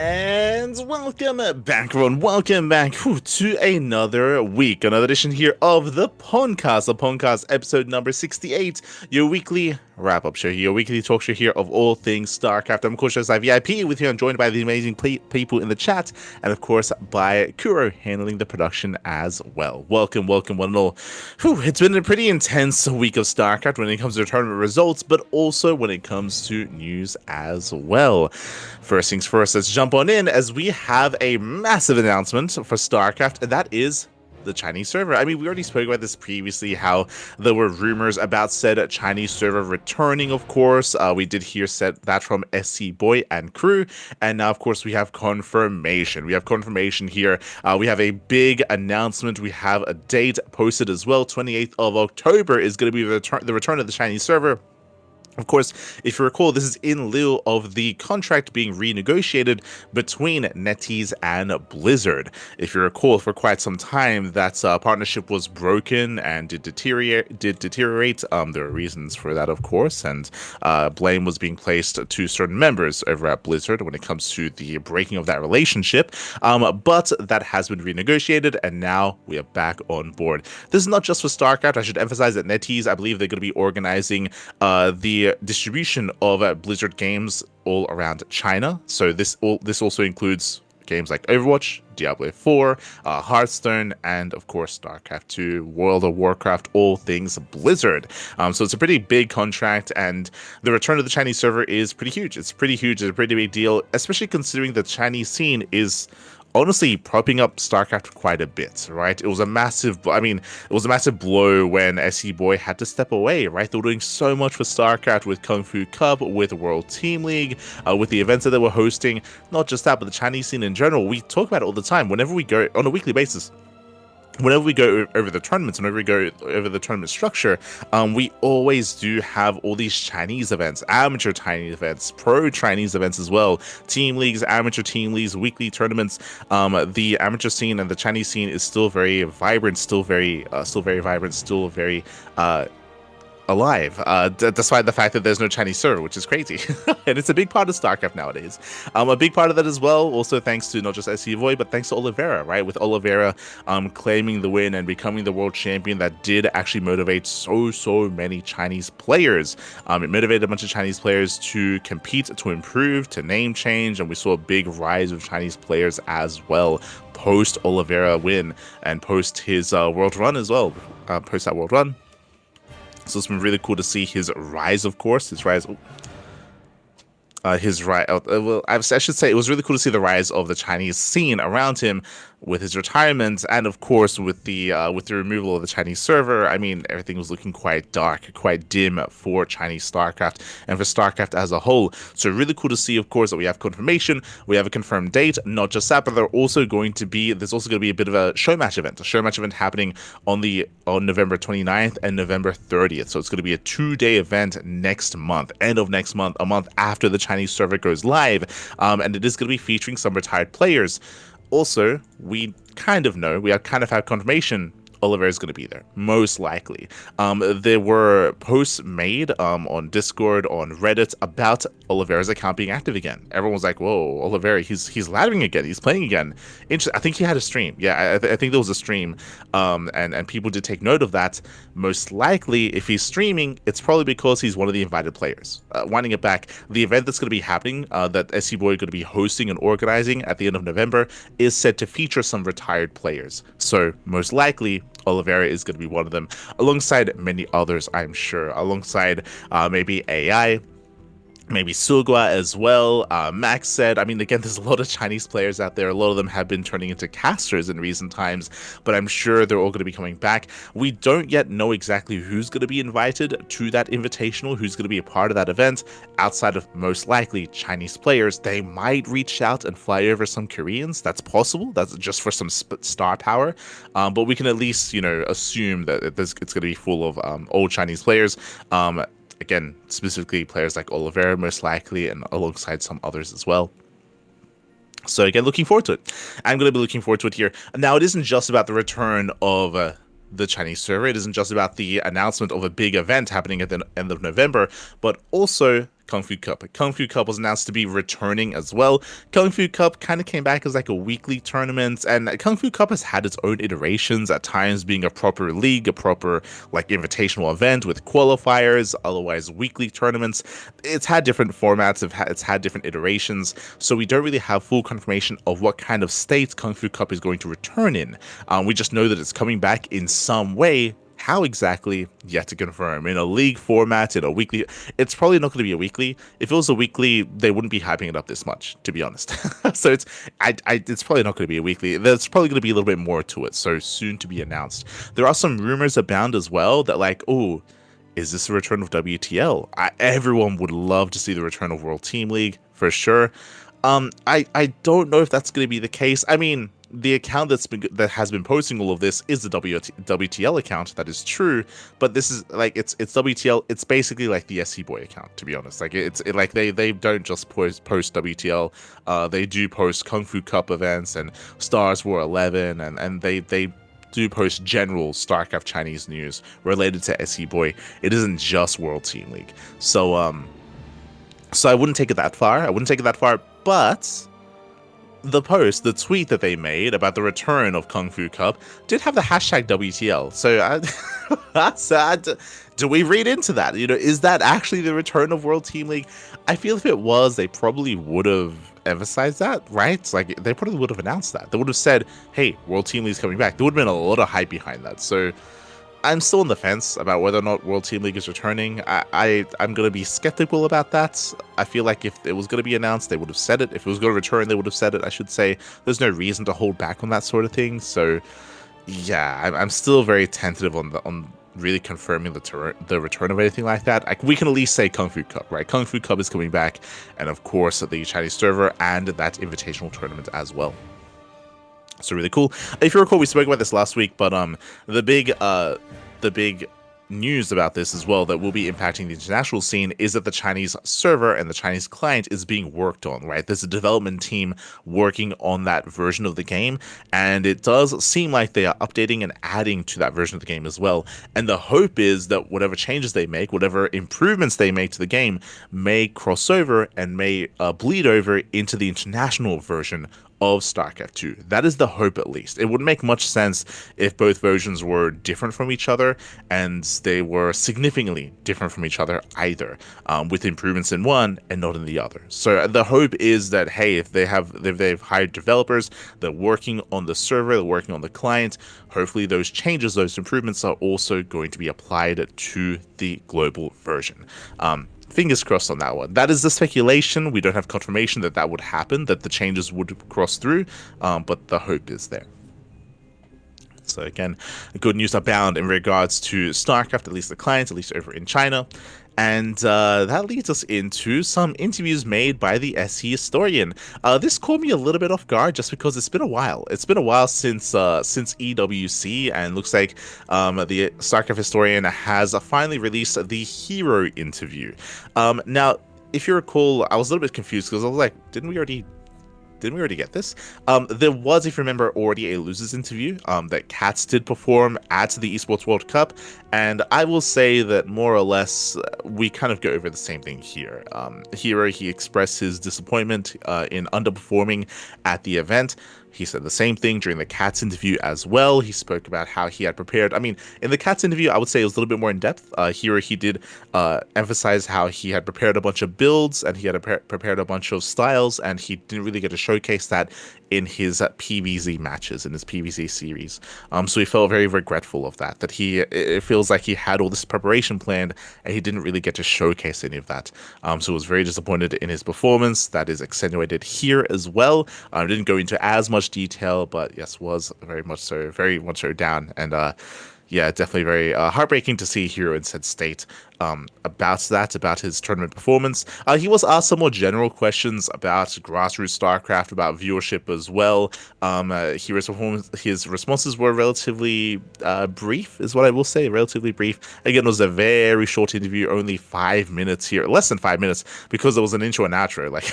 And welcome back, everyone. Welcome back to another week, another edition here of the PondCast episode number 68, your weekly wrap-up show, your weekly talk show here of all things StarCraft. I'm, of course, just VIP with you. I'm joined by the amazing people in the chat, and of course by Kuro handling the production as well. Welcome, one and all. It's been a pretty intense week of StarCraft when it comes to tournament results, but also when it comes to news as well. First things first, let's jump on in as we have a massive announcement for StarCraft, and that is the Chinese server. I mean, we already spoke about this previously, how there were rumors about said Chinese server returning, of course. We did hear that from SC Boy and crew, and now, of course, we have confirmation. We have confirmation here. We have a big announcement. We have a date posted as well. 28th of October is going to be the return of the Chinese server. Of course, if you recall, this is in lieu of the contract being renegotiated between NetEase and Blizzard. If you recall, for quite some time, that partnership was broken and did deteriorate. There are reasons for that, of course, and blame was being placed to certain members over at Blizzard when it comes to the breaking of that relationship. But that has been renegotiated, and now we are back on board. This is not just for StarCraft. I should emphasize that NetEase, I believe they're going to be organizing the distribution of Blizzard games all around China. So this also includes games like Overwatch, Diablo 4, Hearthstone, and of course StarCraft II, World of Warcraft, all things Blizzard. So it's a pretty big contract, and the return of the Chinese server is pretty huge. It's a pretty big deal, especially considering the Chinese scene is honestly propping up StarCraft quite a bit, right? It was a massive blow when SC Boy had to step away, right? They were doing so much for StarCraft with Kung Fu Cup, with World Team League, with the events that they were hosting. Not just that, but the Chinese scene in general. We talk about it all the time whenever we go on a weekly basis. Whenever we go over the tournaments, whenever we go over the tournament structure, we always do have all these Chinese events, amateur Chinese events, pro Chinese events as well, team leagues, amateur team leagues, weekly tournaments. The amateur scene and the Chinese scene is still very vibrant, still very alive, despite the fact that there's no Chinese server, which is crazy. And it's a big part of StarCraft nowadays. A big part of that as well, also thanks to not just SC Void, but thanks to Oliveira, right? With Oliveira claiming the win and becoming the world champion, that did actually motivate so many Chinese players. It motivated a bunch of Chinese players to compete, to improve, to name change, and we saw a big rise of Chinese players as well post Oliveira win and post his world run as well, post that world run. So it's been really cool to see his rise, of course. Well, I should say it was really cool to see the rise of the Chinese scene around him with his retirement, and of course with the removal of the Chinese server. I mean, everything was looking quite dark, quite dim for Chinese StarCraft and for StarCraft as a whole. So really cool to see, of course, that we have confirmation, we have a confirmed date. Not just that, but there's also going to be a bit of a show match event happening on November 29th and November 30th. So it's going to be a 2-day event next month, end of next month, a month after the Chinese server goes live, and it is going to be featuring some retired players. Also, we kind of have confirmation Oliveira is going to be there, most likely. There were posts made on Discord, on Reddit, about Oliveira's account being active again. Everyone was like, whoa, Oliveira, he's laddering again, he's playing again. I think he had a stream. Yeah, I think there was a stream, and people did take note of that. Most likely, if he's streaming, it's probably because he's one of the invited players. Winding it back, the event that's going to be happening, that SC Boy is going to be hosting and organizing at the end of November, is set to feature some retired players. So, most likely, Oliveira is going to be one of them, alongside many others, I'm sure, alongside maybe AI, maybe Sulgua as well. Max said, I mean, again, there's a lot of Chinese players out there. A lot of them have been turning into casters in recent times, but I'm sure they're all going to be coming back. We don't yet know exactly who's going to be invited to that invitational, who's going to be a part of that event, outside of most likely Chinese players. They might reach out and fly over some Koreans. That's possible. That's just for some star power. But we can at least, assume that it's going to be full of old Chinese players. Again, specifically players like Oliveira, most likely, and alongside some others as well. So again, looking forward to it. I'm going to be looking forward to it here. Now, it isn't just about the return of the Chinese server. It isn't just about the announcement of a big event happening at the end of November, but also Kung Fu Cup. Kung Fu Cup was announced to be returning as well. Kung Fu Cup kind of came back as like a weekly tournament, and Kung Fu Cup has had its own iterations, at times being a proper league, a proper like invitational event with qualifiers, otherwise weekly tournaments. It's had different formats, it's had different iterations, so we don't really have full confirmation of what kind of state Kung Fu Cup is going to return in. We just know that it's coming back in some way. How exactly, yet to confirm. In a league format, in a weekly, it's probably not going to be a weekly. If it was a weekly, they wouldn't be hyping it up this much, to be honest. So it's probably not going to be a weekly. There's probably going to be a little bit more to it, so soon to be announced. There are some rumors abound as well that like, oh, is this a return of WTL? Everyone would love to see the return of World Team League, for sure. I don't know if that's going to be the case. I mean, the account that has been posting all of this is the WTL account. That is true, but this is like it's WTL. It's basically like the SC Boy account, to be honest. Like like they don't just post WTL. They do post Kung Fu Cup events and Stars War 11, and they do post general StarCraft Chinese news related to SC Boy. It isn't just World Team League. So I wouldn't take it that far. But the tweet that they made about the return of Kung Fu Cup did have the hashtag WTL. So that's sad. Do we read into that? You know, is that actually the return of World Team League? I feel if it was, they probably would have emphasized that, right? Like, they probably would have announced that. They would have said, hey, World Team League's coming back. There would have been a lot of hype behind that. So I'm still on the fence about whether or not World Team League is returning. I'm going to be skeptical about that. I feel like if it was going to be announced, they would have said it. If it was going to return, they would have said it, I should say. There's no reason to hold back on that sort of thing. So, yeah, I'm still very tentative on really confirming the return of anything like that. We can at least say Kung Fu Cup, right? Kung Fu Cup is coming back, and of course, the Chinese server and that invitational tournament as well. So really cool. If you recall, we spoke about this last week, but the big news about this as well that will be impacting the international scene is that the Chinese server and the Chinese client is being worked on, right? There's a development team working on that version of the game, and it does seem like they are updating and adding to that version of the game as well. And the hope is that whatever changes they make, whatever improvements they make to the game, may cross over and may bleed over into the international version of StarCraft II. That is the hope, at least. It wouldn't make much sense if both versions were different from each other, and they were significantly different from each other either, with improvements in one and not in the other. So the hope is that, hey, if they've hired developers, they're working on the server, they're working on the client, hopefully those changes, those improvements are also going to be applied to the global version. Fingers crossed on that one. That is the speculation. We don't have confirmation that that would happen, that the changes would cross through, but the hope is there. So again, good news abound in regards to StarCraft, at least the clients, at least over in China. And that leads us into some interviews made by the SCHistorian. This caught me a little bit off guard just because it's been a while. It's been a while since EWC, and looks like the StarCraft historian has finally released the hero interview. Now, if you recall, I was a little bit confused because I was like, didn't we already get this? There was, if you remember, already a losers interview that Cats did perform at the Esports World Cup, and I will say that more or less we kind of go over the same thing here. Hero, he expressed his disappointment in underperforming at the event. He said the same thing during the Cats interview as well. He spoke about how he had prepared. I mean, in the Cats interview, I would say it was a little bit more in depth. Here, he did emphasize how he had prepared a bunch of builds and he had prepared a bunch of styles, and he didn't really get to showcase that in his PvZ matches, in his PvZ series. So he felt very regretful of that, it feels like he had all this preparation planned and he didn't really get to showcase any of that. So he was very disappointed in his performance. That is accentuated here as well. Didn't go into as much detail, but yes, was very much so down. And yeah, definitely very heartbreaking to see Hero in said state about his tournament performance. He was asked some more general questions about grassroots StarCraft, about viewership as well. His responses were relatively brief, is what I will say, relatively brief. Again, it was a very short interview, only 5 minutes here, less than 5 minutes, because there was an intro and outro, like,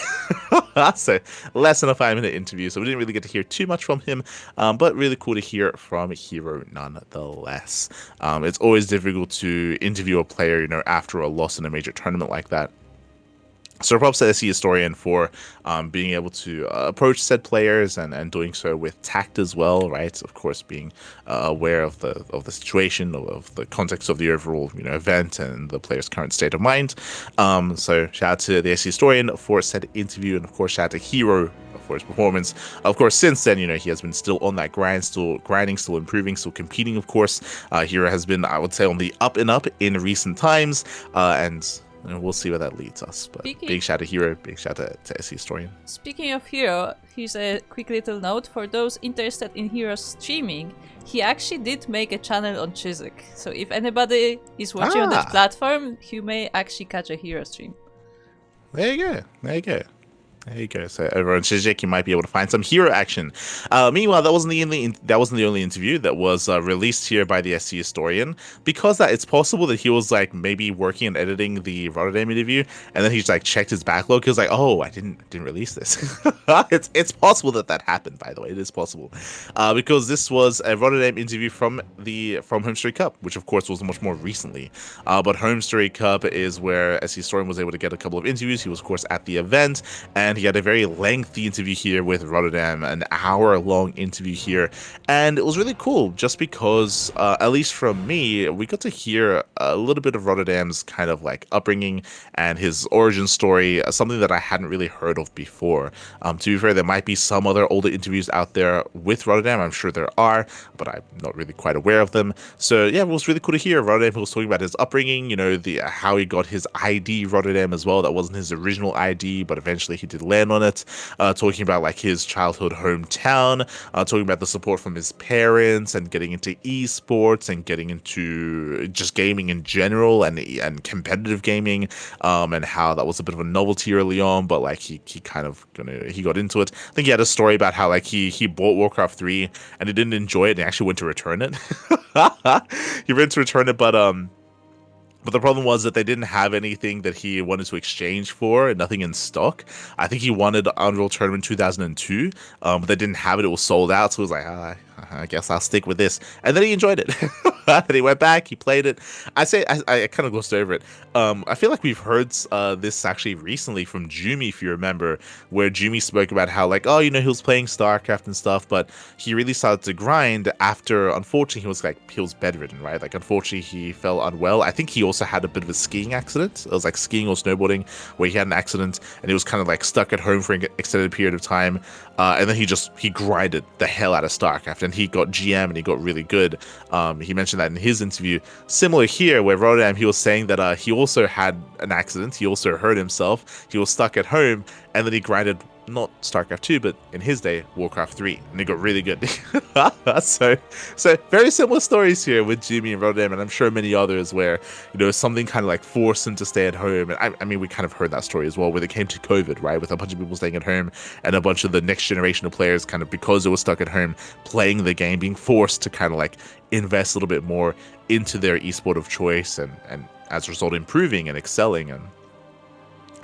so less than a 5-minute interview, so we didn't really get to hear too much from him, but really cool to hear from Hero nonetheless. It's always difficult to interview a player, after a loss in a major tournament like that. So props to SCHistorian for being able to approach said players and doing so with tact as well, right? Of course, being aware of the situation, of the context of the overall event and the player's current state of mind. So shout out to the SCHistorian for said interview, and of course shout out to Hero for his performance. Of course, since then, he has been still on that grind, still grinding, still improving, still competing. Of course, Hero has been, I would say, on the up and up in recent times, and we'll see where that leads us. But big shout out to Hero, big shout out to SCHistorian. Speaking of Hero, here's a quick little note for those interested in Hero's streaming. He actually did make a channel on Chiswick, so if anybody is watching on that platform, you may actually catch a Hero stream. There you go. There you go. There you go. So over on Shijik, you might be able to find some Hero action. Meanwhile, that wasn't the only interview that was released here by the SCHistorian. Because it's possible that he was like maybe working and editing the RotterdaM interview, and then he's like checked his backlog. He was like, "Oh, I didn't release this." It's possible that happened. By the way, it is possible because this was a RotterdaM interview from Home Story Cup, which of course was much more recently. But Home Story Cup is where SCHistorian was able to get a couple of interviews. He was of course at the event, and he had a very lengthy interview here with RotterdaM, an hour-long interview here, and it was really cool just because, at least from me, we got to hear a little bit of RotterdaM's kind of like upbringing and his origin story, something that I hadn't really heard of before. To be fair, there might be some other older interviews out there with RotterdaM, I'm sure there are, but I'm not really quite aware of them. So yeah, it was really cool to hear RotterdaM was talking about his upbringing, how he got his ID RotterdaM as well. That wasn't his original ID, but eventually he did land on it, talking about like his childhood hometown, talking about the support from his parents and getting into esports and getting into just gaming in general and competitive gaming, and how that was a bit of a novelty early on, but like he got into it. I think he had a story about how like he bought Warcraft 3 and he didn't enjoy it and he actually went to return it. He went to return it, but the problem was that they didn't have anything that he wanted to exchange for, nothing in stock. I think he wanted Unreal Tournament 2002, but they didn't have it. It was sold out, so he was like, I guess I'll stick with this. And then he enjoyed it. And he went back, he played it. I kind of glossed over it. I feel like we've heard this actually recently from Jumi, if you remember, where Jumi spoke about how like, he was playing StarCraft and stuff, but he really started to grind after, unfortunately, he was bedridden, right? Like, unfortunately, he fell unwell. I think he also had a bit of a skiing accident. It was like skiing or snowboarding where he had an accident and he was kind of like stuck at home for an extended period of time. And then he grinded the hell out of StarCraft and he got GM and he got really good. He mentioned that in his interview. Similar here, where RotterdaM, he was saying that he also had an accident. He also hurt himself. He was stuck at home and then he grinded not StarCraft 2, but in his day, Warcraft 3, and it got really good. So very similar stories here with Jimmy and RotterdaM, and I'm sure many others where, something kind of like forced him to stay at home. And I mean, we kind of heard that story as well, where they came to COVID, right, with a bunch of people staying at home, and a bunch of the next generation of players kind of, because they were stuck at home playing the game, being forced to kind of like invest a little bit more into their esport of choice, and as a result, improving and excelling and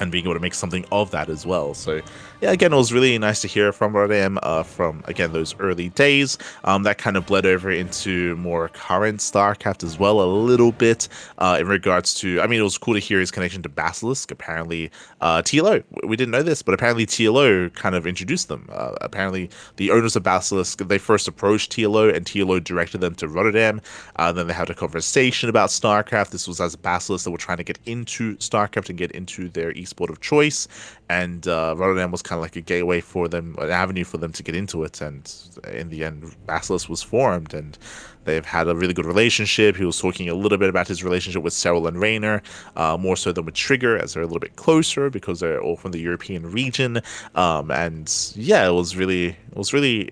being able to make something of that as well. So yeah, again, it was really nice to hear from RotterdaM from, again, those early days. That kind of bled over into more current StarCraft as well, a little bit, in regards to, I mean, it was cool to hear his connection to Basilisk. Apparently, TLO, we didn't know this, but apparently TLO kind of introduced them. Apparently, the owners of Basilisk, they first approached TLO, and TLO directed them to RotterdaM. Then they had a conversation about StarCraft. This was as Basilisk that were trying to get into StarCraft and get into their esport of choice, and RotterdaM was kind of like a gateway for them, an avenue for them to get into it. And in the end, Basilisk was formed, and they've had a really good relationship. He was talking a little bit about his relationship with Cyril and Raynor, more so than with Trigger, as they're a little bit closer because they're all from the European region. And yeah, it was really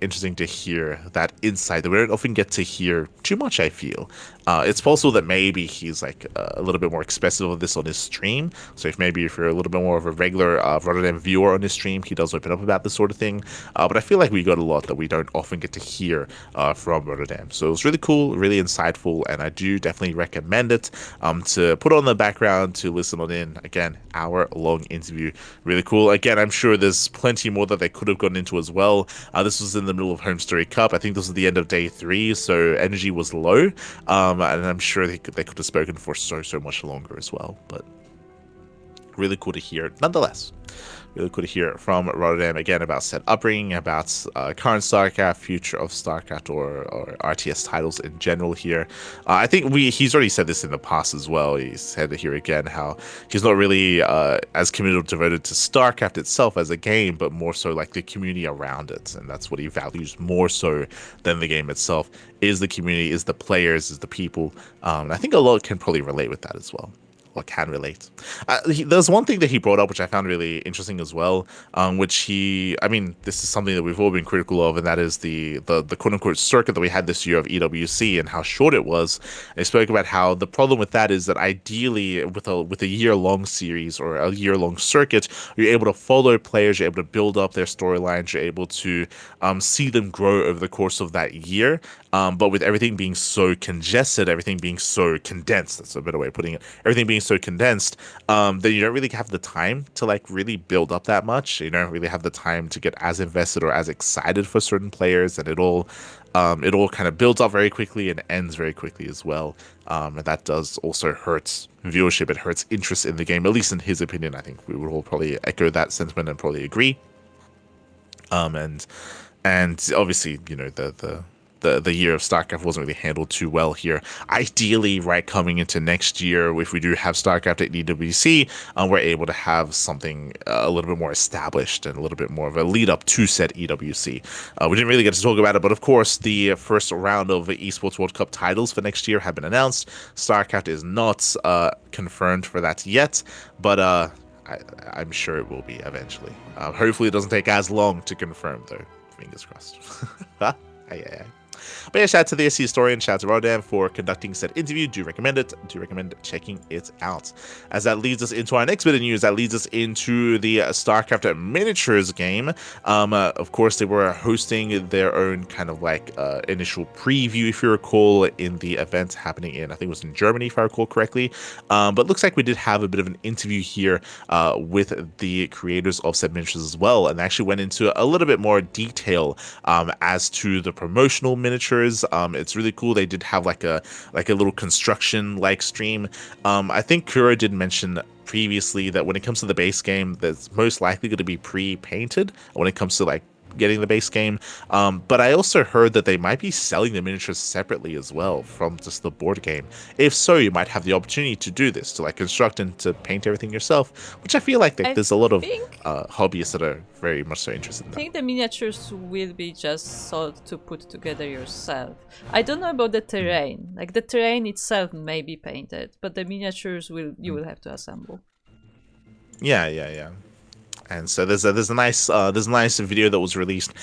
interesting to hear that insight that we don't often get to hear too much, I feel. It's possible that maybe he's like a little bit more expressive of this on his stream. So if you're a little bit more of a regular RotterdaM viewer on his stream, he does open up about this sort of thing. But I feel like we got a lot that we don't often get to hear from RotterdaM. So it was really cool, really insightful, and I do definitely recommend it to put on the background to listen on in. Again, hour-long interview, really cool. Again, I'm sure there's plenty more that they could have gotten into as well. This was in the middle of Home Story Cup. I think this was the end of day 3, so energy was low. And I'm sure they could have spoken for so much longer as well. But really cool to hear nonetheless. Really cool to hear from RotterdaM again about said upbringing, about current StarCraft, future of StarCraft, or RTS titles in general here. I think he's already said this in the past as well. He said here again how he's not really as committed or devoted to StarCraft itself as a game, but more so like the community around it, and that's what he values more so than the game itself. Is the community, is the players, is the people. And I think a lot can probably relate with that as well. Or can relate. There's one thing that he brought up which I found really interesting as well, which this is something that we've all been critical of, and that is the quote-unquote circuit that we had this year of EWC and how short it was. They spoke about how the problem with that is that ideally with a year-long series or a year-long circuit, you're able to follow players, you're able to build up their storylines, you're able to see them grow over the course of that year. But with everything being so congested, everything being so condensed, that's a better way of putting it, everything being so condensed, then you don't really have the time to like really build up that much. You don't really have the time to get as invested or as excited for certain players, and it all kind of builds up very quickly and ends very quickly as well. And that does also hurt viewership. It hurts interest in the game, at least in his opinion. I think we would all probably echo that sentiment and probably agree. And obviously, you know, the year of StarCraft wasn't really handled too well here. Ideally, right, coming into next year, if we do have StarCraft at EWC, we're able to have something a little bit more established and a little bit more of a lead up to said EWC. We didn't really get to talk about it, but of course, the first round of the Esports World Cup titles for next year have been announced. StarCraft is not confirmed for that yet, but I'm sure it will be eventually. Hopefully, it doesn't take as long to confirm, though. Fingers crossed. Yeah. But yeah, shout out to the SCHistorian, shout out to RotterdaM for conducting said interview. Do recommend it. Do recommend checking it out. As that leads us into our next bit of news, that leads us into the StarCraft miniatures game. Of course, they were hosting their own kind of like initial preview, if you recall, in the event happening in, I think it was in Germany, if I recall correctly. But looks like we did have a bit of an interview here with the creators of said miniatures as well, and they actually went into a little bit more detail as to the promotional miniatures. It's really cool. They did have like a little construction like stream. I think Kuro did mention previously that when it comes to the base game, that's most likely going to be pre-painted when it comes to like getting the base game. But I also heard that they might be selling the miniatures separately as well from just the board game. If so, you might have the opportunity to do this, to like construct and to paint everything yourself, which I feel like there's a lot of hobbyists that are very much so interested in that. I think the miniatures will be just sold to put together yourself. I don't know about the terrain. Like the terrain itself may be painted, but the miniatures you will have to assemble. Yeah. And so there's a nice video that was released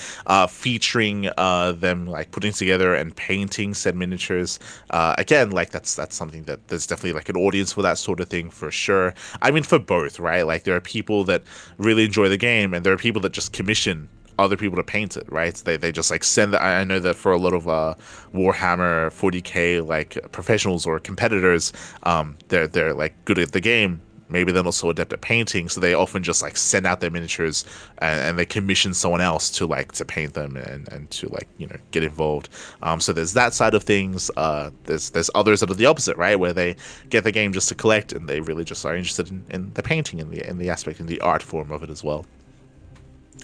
featuring them like putting together and painting said miniatures. Again, like that's something that there's definitely like an audience for that sort of thing for sure. I mean, for both, right? Like there are people that really enjoy the game, and there are people that just commission other people to paint it, right? They just like send that. I know that for a lot of Warhammer 40k like professionals or competitors, they're like good at the game. Maybe they're not so adept at painting, so they often just like send out their miniatures and they commission someone else to paint them and to like, you know, get involved. So there's that side of things. There's others that are the opposite, right, where they get the game just to collect and they really just are interested in the painting and the aspect and the art form of it as well.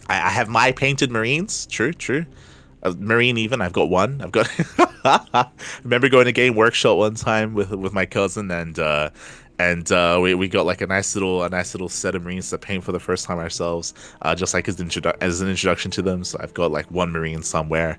I have my painted Marines. True. Marine even. I've got one. I remember going to Game Workshop one time with my cousin and we got like a nice little set of Marines to paint for the first time ourselves, just like as an introduction to them. So I've got like one Marine somewhere,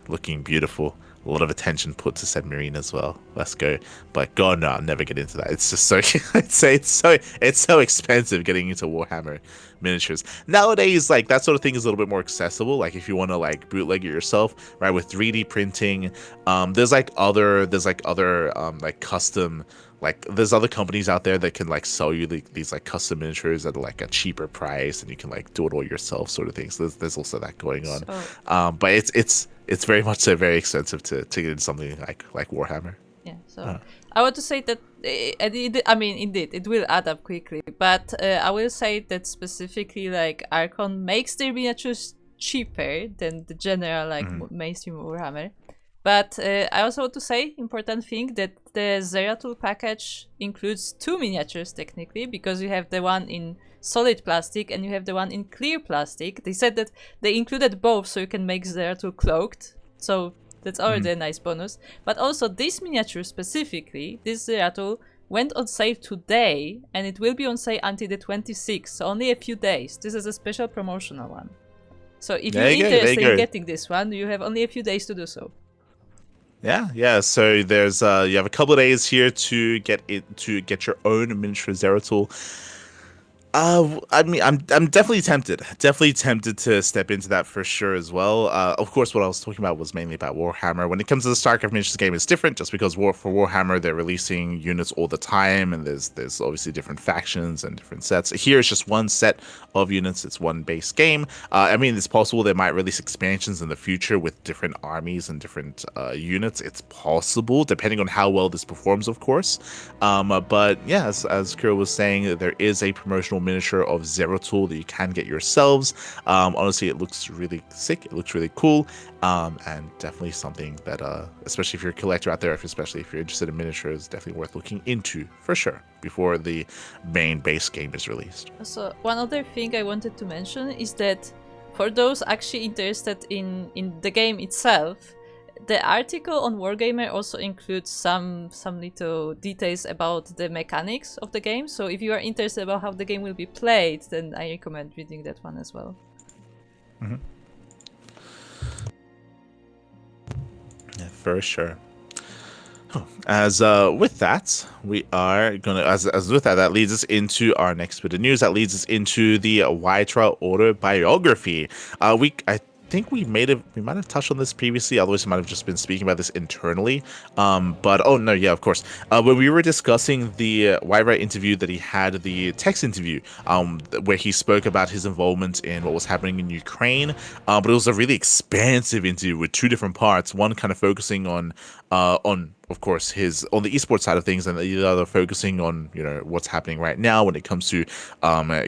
looking beautiful. A lot of attention put to said Marine as well. Let's go. But God, no, I'll never get into that. It's just so it's so expensive getting into Warhammer miniatures. Nowadays, like that sort of thing is a little bit more accessible. Like if you want to like bootleg it yourself, right, with 3D printing. There's other like custom, like there's other companies out there that can like sell you these like custom miniatures at like a cheaper price, and you can like do it all yourself, sort of thing. So there's also that going on. So, but it's very much so very expensive to get into something like Warhammer. Yeah. So I want to say that indeed it will add up quickly, but I will say that specifically like Archon makes their miniatures cheaper than the general like mainstream Warhammer. But I also want to say, important thing, that the Zeratul package includes 2 miniatures technically, because you have the one in solid plastic and you have the one in clear plastic. They said that they included both so you can make Zeratul cloaked. So that's already a nice bonus. But also this miniature specifically, this Zeratul, went on sale today and it will be on sale until the 26th, so only a few days. This is a special promotional one. So if you're interested in getting this one, you have only a few days to do so. Yeah. So there's you have a couple of days here to get your own miniature Zeratul. I mean, I'm definitely tempted to step into that for sure as well. Of course, what I was talking about was mainly about Warhammer. When it comes to the StarCraft miniatures game, it's different just because for Warhammer they're releasing units all the time, and there's obviously different factions and different sets. Here it's just one set of units. It's one base game. I mean, it's possible they might release expansions in the future with different armies and different units. It's possible, depending on how well this performs, of course. But yeah, as Kira was saying, there is a promotional miniature of Zeratul that you can get yourselves. Honestly, it looks really sick. It looks really cool, and definitely something that, especially if you're a collector out there, especially if you're interested in miniatures, definitely worth looking into for sure before the main base game is released. So one other thing I wanted to mention is that for those actually interested in the game itself, the article on Wargamer also includes some little details about the mechanics of the game. So if you are interested about how the game will be played, then I recommend reading that one as well. Mm-hmm. Yeah, for sure. As with that, we are gonna that leads us into our next bit of news. That leads us into the WhiteRa Autobiography. I think we might have touched on this previously, otherwise we might have just been speaking about this internally. But oh no, yeah, of course. When we were discussing the WhiteRa interview that he had, the text interview, where he spoke about his involvement in what was happening in Ukraine. But it was a really expansive interview with 2 different parts. One kind of focusing on of course on the esports side of things, and the other focusing on what's happening right now when it comes to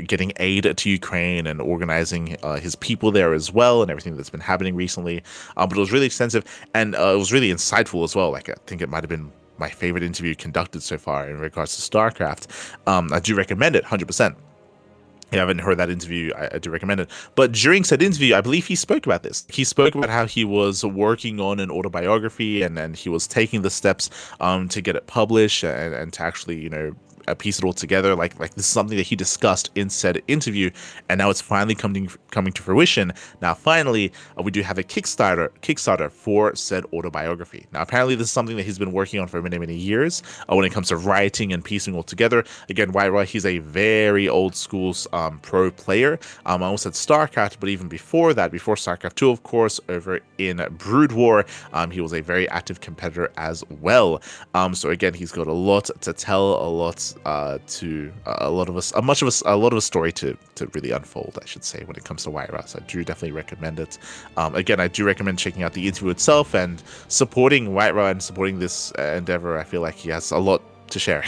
getting aid to Ukraine and organizing his people there as well, and everything that's been happening recently. But it was really extensive, and it was really insightful as well. Like, I think it might have been my favorite interview conducted so far in regards to StarCraft. I do recommend it 100%. If you haven't heard that interview, I do recommend it. But during said interview, I believe he spoke about this. He spoke about how he was working on an autobiography, and he was taking the steps to get it published and to actually, piece it all together. Like this is something that he discussed in said interview, and now it's finally coming to fruition. Now finally, we do have a Kickstarter for said autobiography. Now apparently this is something that he's been working on for many years when it comes to writing and piecing all together. Again, WhiteRa, he's a very old school pro player. I almost said StarCraft, but even before that, before StarCraft II, of course, over in Brood War, he was a very active competitor as well. So again, he's got a lot to tell, a lot of a story to really unfold, I should say, when it comes to WhiteRa. So I do definitely recommend it. Again, I do recommend checking out the interview itself and supporting WhiteRa and supporting this endeavor. I feel like he has a lot to share.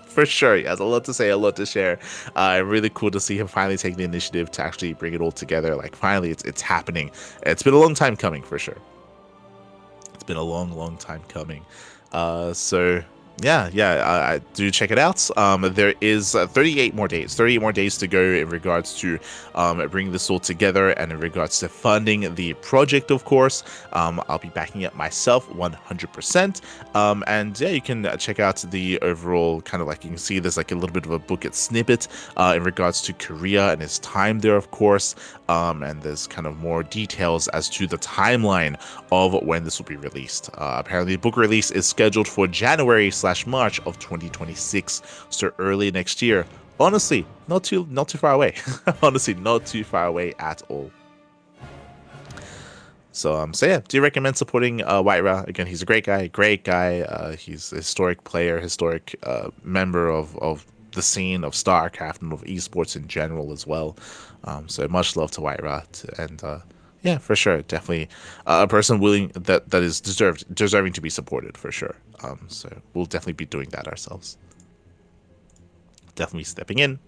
For sure, he has a lot to say, a lot to share. Really cool to see him finally take the initiative to actually bring it all together. Like, finally, it's happening. It's been a long time coming, for sure. It's been a long time coming. So yeah, I do check it out. There is 38 more days to go in regards to bringing this all together, and in regards to funding the project, of course. I'll be backing it myself 100%. And yeah, you can check out the overall kind of, like, you can see there's like a little bit of a booklet snippet in regards to Korea and his time there, of course. And there's kind of more details as to the timeline of when this will be released. Apparently the book release is scheduled for January/March of 2026, so early next year. Honestly, not too far away. Honestly, not too far away at all. So yeah, do recommend supporting WhiteRa. Again, he's a great guy. He's a historic player, historic member of the scene of StarCraft and of esports in general as well. So much love to WhiteRa, and yeah, for sure, definitely a person willing that is deserving to be supported, for sure. So we'll definitely be doing that ourselves. definitely stepping in.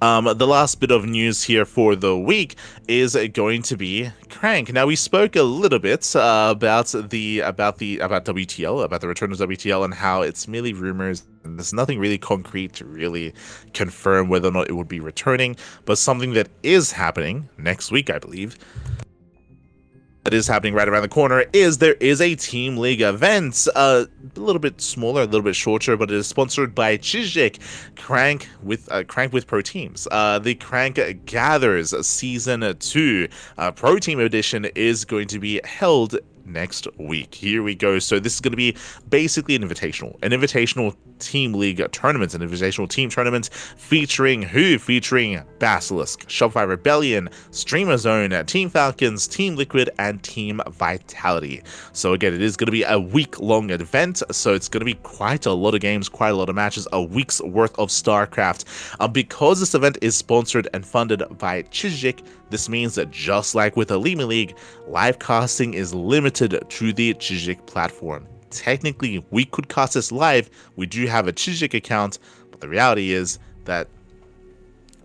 The last bit of news here for the week is going to be Crank. Now we spoke a little bit about WTL, about the return of WTL, and how it's merely rumors. And there's nothing really concrete to really confirm whether or not it would be returning. But something that is happening next week, I believe, that is happening right around the corner, is there is a Team League event, a little bit smaller, a little bit shorter, but it is sponsored by Chizik, Crank with Pro Teams. The Crank Gathers Season 2 Pro Team Edition is going to be held next week. Here we go. So this is going to be basically an invitational team league tournament, an invitational team tournament featuring who? Featuring Basilisk, Shopify Rebellion, Streamer Zone, Team Falcons, Team Liquid, and Team Vitality. So again, it is going to be a week-long event, so it's going to be quite a lot of games, quite a lot of matches, a week's worth of StarCraft. Because this event is sponsored and funded by Chizik, this means that just like with Elite League, live casting is limited to the Chizik platform. Technically, we could cast this live. We do have a Chizik account, but the reality is that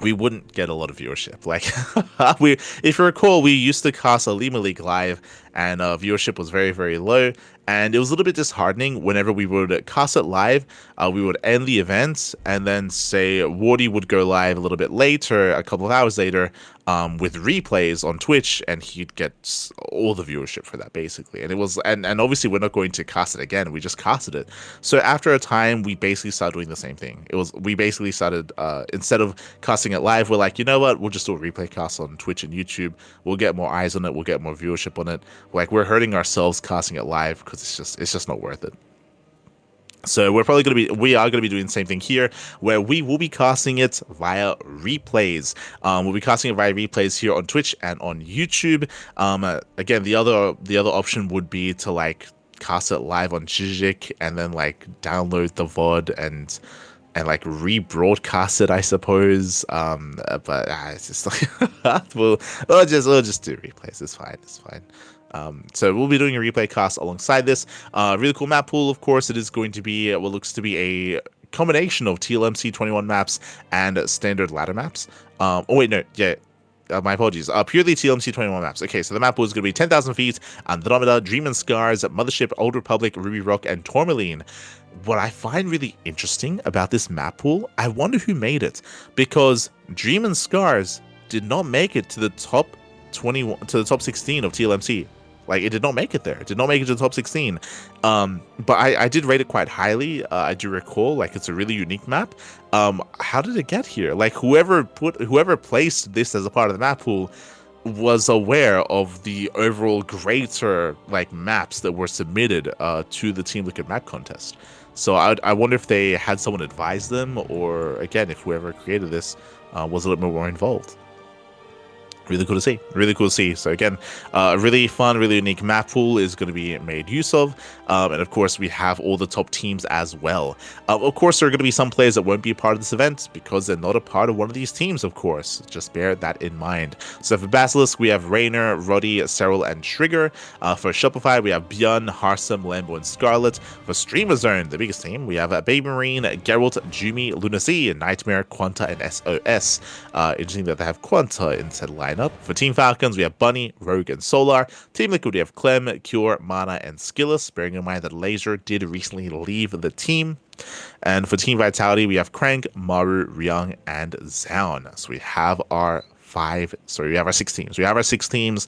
we wouldn't get a lot of viewership. Like, if you recall, we used to cast Elite League live, and viewership was very, very low. And it was a little bit disheartening whenever we would cast it live. We would end the event, and then say Wardy would go live a little bit later, a couple of hours later, with replays on Twitch, and he'd get all the viewership for that, basically. And it was, and obviously we're not going to cast it again. We just casted it. So after a time, we basically started doing the same thing. We basically started, instead of casting it live, we're like, you know what? We'll just do a replay cast on Twitch and YouTube. We'll get more eyes on it. We'll get more viewership on it. Like, we're hurting ourselves casting it live because it's just not worth it. So we are going to be doing the same thing here, where we will be casting it via replays. We'll be casting it via replays here on Twitch and on YouTube. Again, the other option would be to like cast it live on Chizik and then like download the VOD and like rebroadcast it, I suppose. But it's just like we'll just do replays. It's fine. So we'll be doing a replay cast alongside this. Really cool map pool, of course. It is going to be what looks to be a combination of TLMC 21 maps and standard ladder maps. My apologies. Purely TLMC 21 maps. Okay, so the map pool is going to be 10,000 feet, Andromeda, Dream and Scars, Mothership, Old Republic, Ruby Rock, and Tourmaline. What I find really interesting about this map pool, I wonder who made it, because Dream and Scars did not make it to the top 21 to the top 16 of TLMC. Like, it did not make it there. It did not make it to the top 16. But I did rate it quite highly. I do recall, like, it's a really unique map. How did it get here? Like, whoever placed this as a part of the map pool was aware of the overall greater like maps that were submitted to the Team Liquid map contest. So I wonder if they had someone advise them, or again, if whoever created this was a little bit more involved. Really cool to see. So again, a really fun, really unique map pool is going to be made use of. And of course, we have all the top teams as well. Of course, there are going to be some players that won't be a part of this event because they're not a part of one of these teams, of course. Just bear that in mind. So for Basilisk, we have Rainer, Roddy, Cyril, and Trigger. For Shopify, we have Björn, Harsum, Lambo, and Scarlet. For Streamer Zone, the biggest team, we have Baby Marine, Geralt, Jumi, Lunacy, Nightmare, Quanta, and SOS. Interesting that they have Quanta in said lineup. For Team Falcons, we have Bunny, Rogue, and Solar. Team Liquid, we have Clem, Cure, Mana, and Skillus, bearing in mind that Laser did recently leave the team. And for Team Vitality, we have Crank, Maru, Ryung, and Zaun. So we have our we have our 6 teams.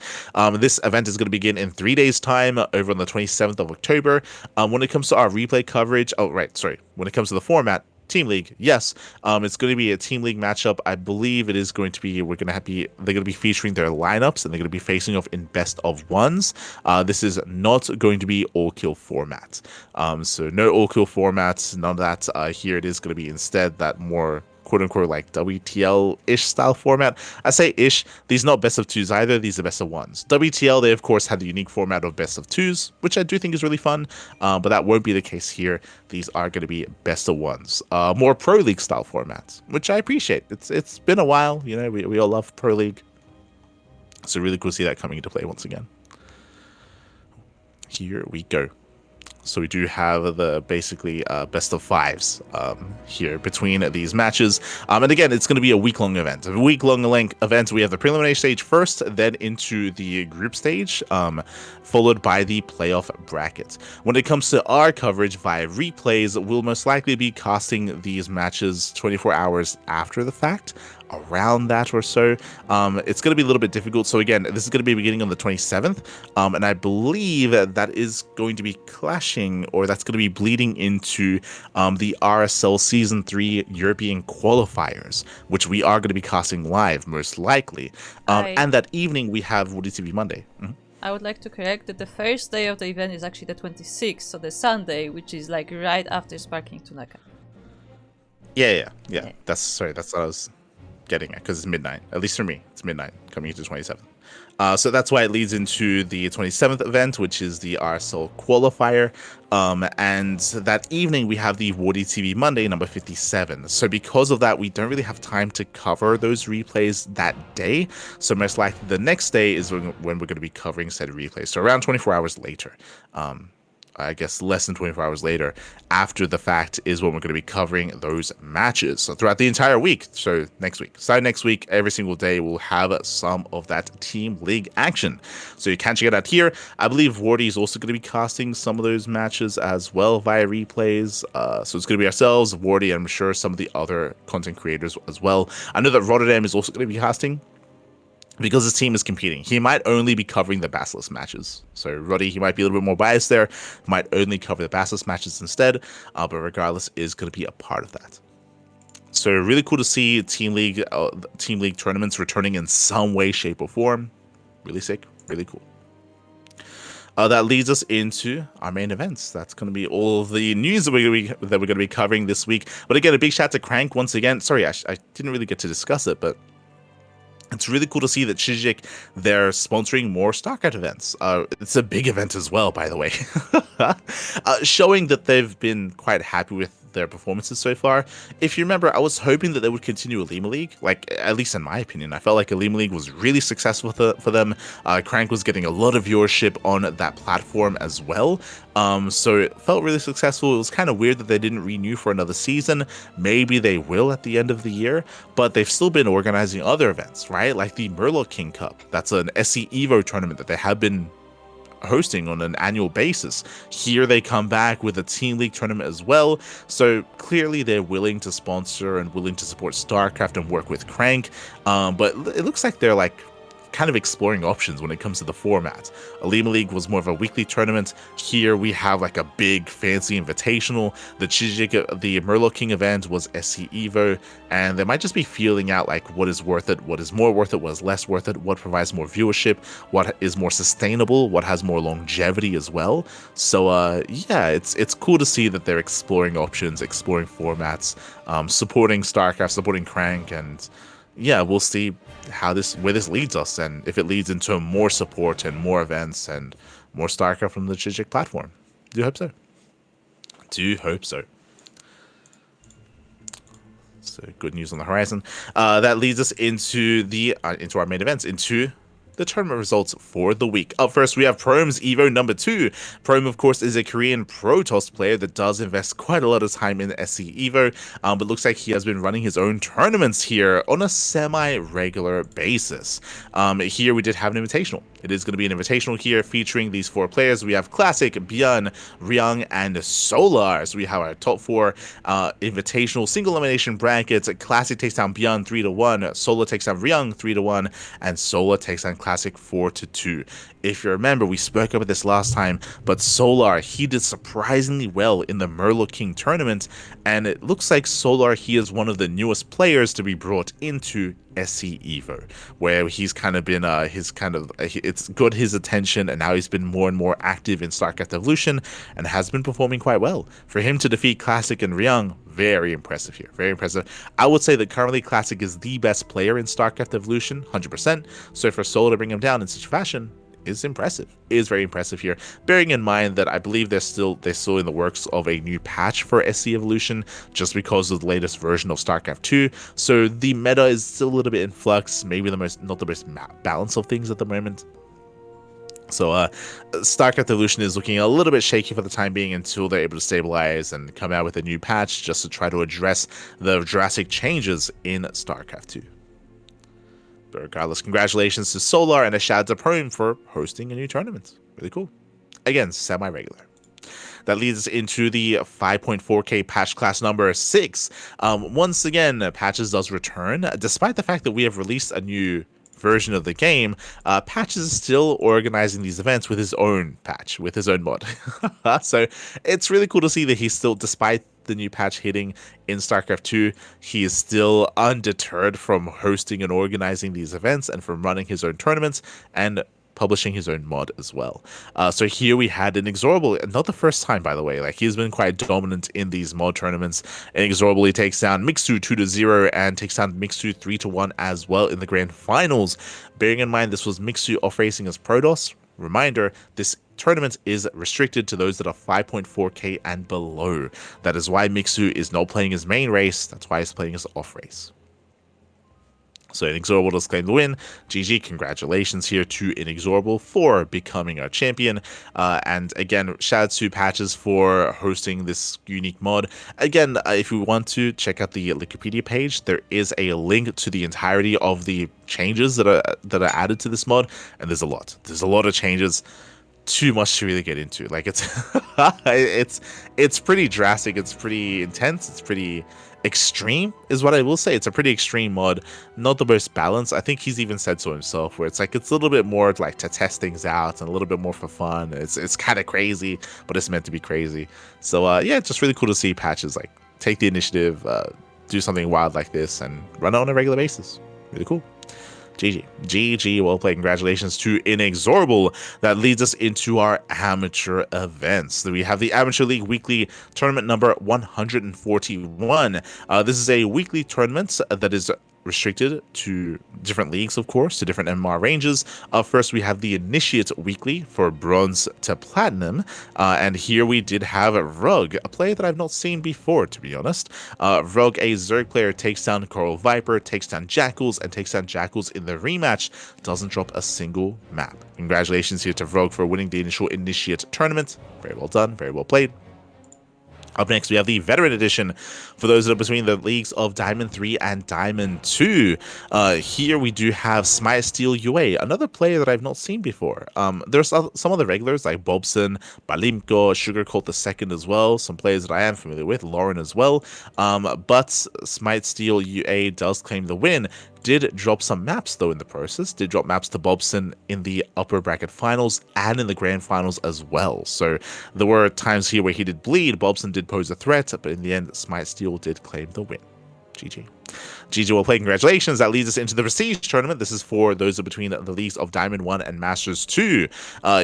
This event is going to begin in 3 days' time over on the 27th of October. When it comes to our replay coverage, when it comes to the format, Team League, yes, it's going to be a Team League matchup. I believe it is going to be, they're going to be featuring their lineups, and they're going to be facing off in best of ones. This is not going to be all kill format. So no all kill formats, none of that. Here it is going to be instead that more quote-unquote like WTL-ish style format. I say ish, these are not best of 2s either, these are best of 1s. WTL, they of course had the unique format of best of 2s, which I do think is really fun, but that won't be the case here. These are going to be best of 1s. More Pro League style formats, which I appreciate. It's been a while, you know, we all love Pro League. So really cool to see that coming into play once again. Here we go. So we do have the basically best of fives here between these matches. And again, it's going to be a week-long event. A week-long event. We have the preliminary stage first, then into the group stage, followed by the playoff bracket. When it comes to our coverage via replays, we'll most likely be casting these matches 24 hours after the fact, around that or so. It's going to be a little bit difficult. So again, this is going to be beginning on the 27th, and I believe that is going to be clashing, or that's going to be bleeding into the RSL Season 3 European qualifiers, which we are going to be casting live, most likely. And that evening, we have WhiteRa's Monday. I would like to correct that the first day of the event is actually the 26th, so the Sunday, which is like right after Sparking Tunaka. Yeah. That's what I was getting at, because it's midnight. At least for me, it's midnight coming into 27th. So that's why it leads into the 27th event, which is the RSL qualifier. And that evening, we have the WhiteRa's Monday, number 57. So because of that, we don't really have time to cover those replays that day. So most likely the next day is when we're going to be covering said replays. So around 24 hours later. I guess less than 24 hours later, after the fact, is when we're going to be covering those matches. So throughout the entire week, so next week, starting next week, every single day, we'll have some of that Team League action. So you can check it out here. I believe Wardy is also going to be casting some of those matches as well via replays. So it's going to be ourselves, Wardy, and I'm sure some of the other content creators as well. I know that RotterdaM is also going to be casting, because his team is competing. He might only be covering the Basilisk matches. So Roddy, he might be a little bit more biased there. He might only cover the Basilisk matches instead, but regardless, is going to be a part of that. So really cool to see Team League tournaments returning in some way, shape, or form. Really sick, really cool. That leads us into our main events. That's going to be all of the news that we're going to be covering this week. But again, a big shout to Crank once again. Sorry, I didn't really get to discuss it, but it's really cool to see that SCHistorian, they're sponsoring more StarCraft events. It's a big event as well, by the way. Showing that they've been quite happy with their performances so far. If you remember, I was hoping that they would continue Alima League, like, at least in my opinion. I felt like Alima League was really successful for them. Crank was getting a lot of viewership on that platform as well. So it felt really successful. It was kind of weird that they didn't renew for another season. Maybe they will at the end of the year, but they've still been organizing other events, right? Like the Murloc King Cup. That's an SC Evo tournament that they have been hosting on an annual basis. Here they come back with a Team League tournament as well. So clearly they're willing to sponsor and willing to support StarCraft and work with Crank. But it looks like they're like kind of exploring options when it comes to the format. Alima League was more of a weekly tournament. Here we have like a big fancy invitational. The Murloc King event was SC Evo, and they might just be feeling out like what is worth it, what is more worth it, what is less worth it, what provides more viewership, what is more sustainable, what has more longevity as well. So yeah, it's cool to see that they're exploring options, exploring formats, supporting StarCraft, supporting Crank, and yeah, we'll see where this leads us, and if it leads into more support and more events and more StarCraft from the SCHistorian platform. Do hope so. So good news on the horizon. That leads us into our main events, into the tournament results for the week. Up first, we have Prome's Evo number 2. Prome, of course, is a Korean Protoss player that does invest quite a lot of time in SC Evo, but looks like he has been running his own tournaments here on a semi-regular basis. Here we did have an invitational. It is going to be an invitational here featuring these 4 players. We have Classic, Byun, Ryung, and Solar. So we have our top 4 invitational single elimination brackets. Classic takes down Byun 3-1, Solar takes down Ryung 3-1, and Solar takes down Classic 4-2. If you remember, we spoke about this last time, but Solar, he did surprisingly well in the Murloc King tournament, and it looks like Solar, he is one of the newest players to be brought into SC Evo, where he's kind of been it's got his attention, and now he's been more and more active in StarCraft Evolution and has been performing quite well. For him to defeat Classic and Ryung, very impressive here, very impressive. I would say that currently Classic is the best player in StarCraft Evolution, 100%, so for Solar to bring him down in such fashion is impressive, is very impressive here, bearing in mind that I believe they're still in the works of a new patch for SC Evolution, just because of the latest version of StarCraft 2, so the meta is still a little bit in flux, maybe not the most balanced of things at the moment. So StarCraft Evolution is looking a little bit shaky for the time being until they're able to stabilize and come out with a new patch just to try to address the drastic changes in StarCraft 2. But regardless, congratulations to Solar and a shout out to Prone for hosting a new tournament. Really cool. Again, semi-regular. That leads us into the 5.4K patch class number 6. Once again, Patches does return. Despite the fact that we have released a new version of the game, Patches is still organizing these events with his own patch, with his own mod. So it's really cool to see that he's still, despite the new patch hitting in StarCraft 2, he is still undeterred from hosting and organizing these events and from running his own tournaments and publishing his own mod as well. So here we had Inexorable, not the first time, by the way. Like, he's been quite dominant in these mod tournaments. Inexorable, he takes down Mixu 2-0 and takes down Mixu 3-1 as well in the grand finals. Bearing in mind this was Mixu off racing as Protoss. Reminder, this tournament is restricted to those that are 5.4K and below. That is why Mixu is not playing his main race. That's why he's playing his off race. So Inexorable does claim the win. GG, congratulations here to Inexorable for becoming our champion. And again, shout out to Patches for hosting this unique mod. Again, if you want to check out the Wikipedia page, there is a link to the entirety of the changes that are added to this mod, and there's a lot. There's a lot of changes. Too much to really get into. Like, it's pretty drastic. It's pretty intense. It's pretty extreme is what I will say. It's a pretty extreme mod, not the most balanced. I think he's even said so himself, where it's like it's a little bit more like to test things out and a little bit more for fun. It's kind of crazy, but it's meant to be crazy. So yeah, it's just really cool to see Patches like take the initiative, do something wild like this and run it on a regular basis. Really cool. GG, well played. Congratulations to Inexorable. That leads us into our amateur events. We have the Amateur League Weekly Tournament number 141. This is a weekly tournament that is restricted to different leagues, of course, to different MMR ranges. First, we have the Initiate Weekly for Bronze to Platinum, and here we did have Rogue, a player that I've not seen before, to be honest. Rogue, a Zerg player, takes down Coral Viper, takes down Jackals, and takes down Jackals in the rematch. Doesn't drop a single map. Congratulations here to Rogue for winning the initial Initiate tournament. Very well done, very well played. Up next, we have the Veteran Edition for those that are between the leagues of Diamond 3 and Diamond 2. Here we do have Smite Steel UA, another player that I've not seen before. There's some other regulars like Bobson, Balimko, Sugarcoat II as well, some players that I am familiar with, Lauren as well. But Smite Steel UA does claim the win. Did drop some maps though in the process, did drop maps to Bobson in the upper bracket finals and in the grand finals as well. So there were times here where he did bleed, Bobson did pose a threat, but in the end Smite Steel did claim the win. GG. GG, well played. Congratulations. That leads us into the Prestige tournament. This is for those are between the leagues of Diamond 1 and Masters 2.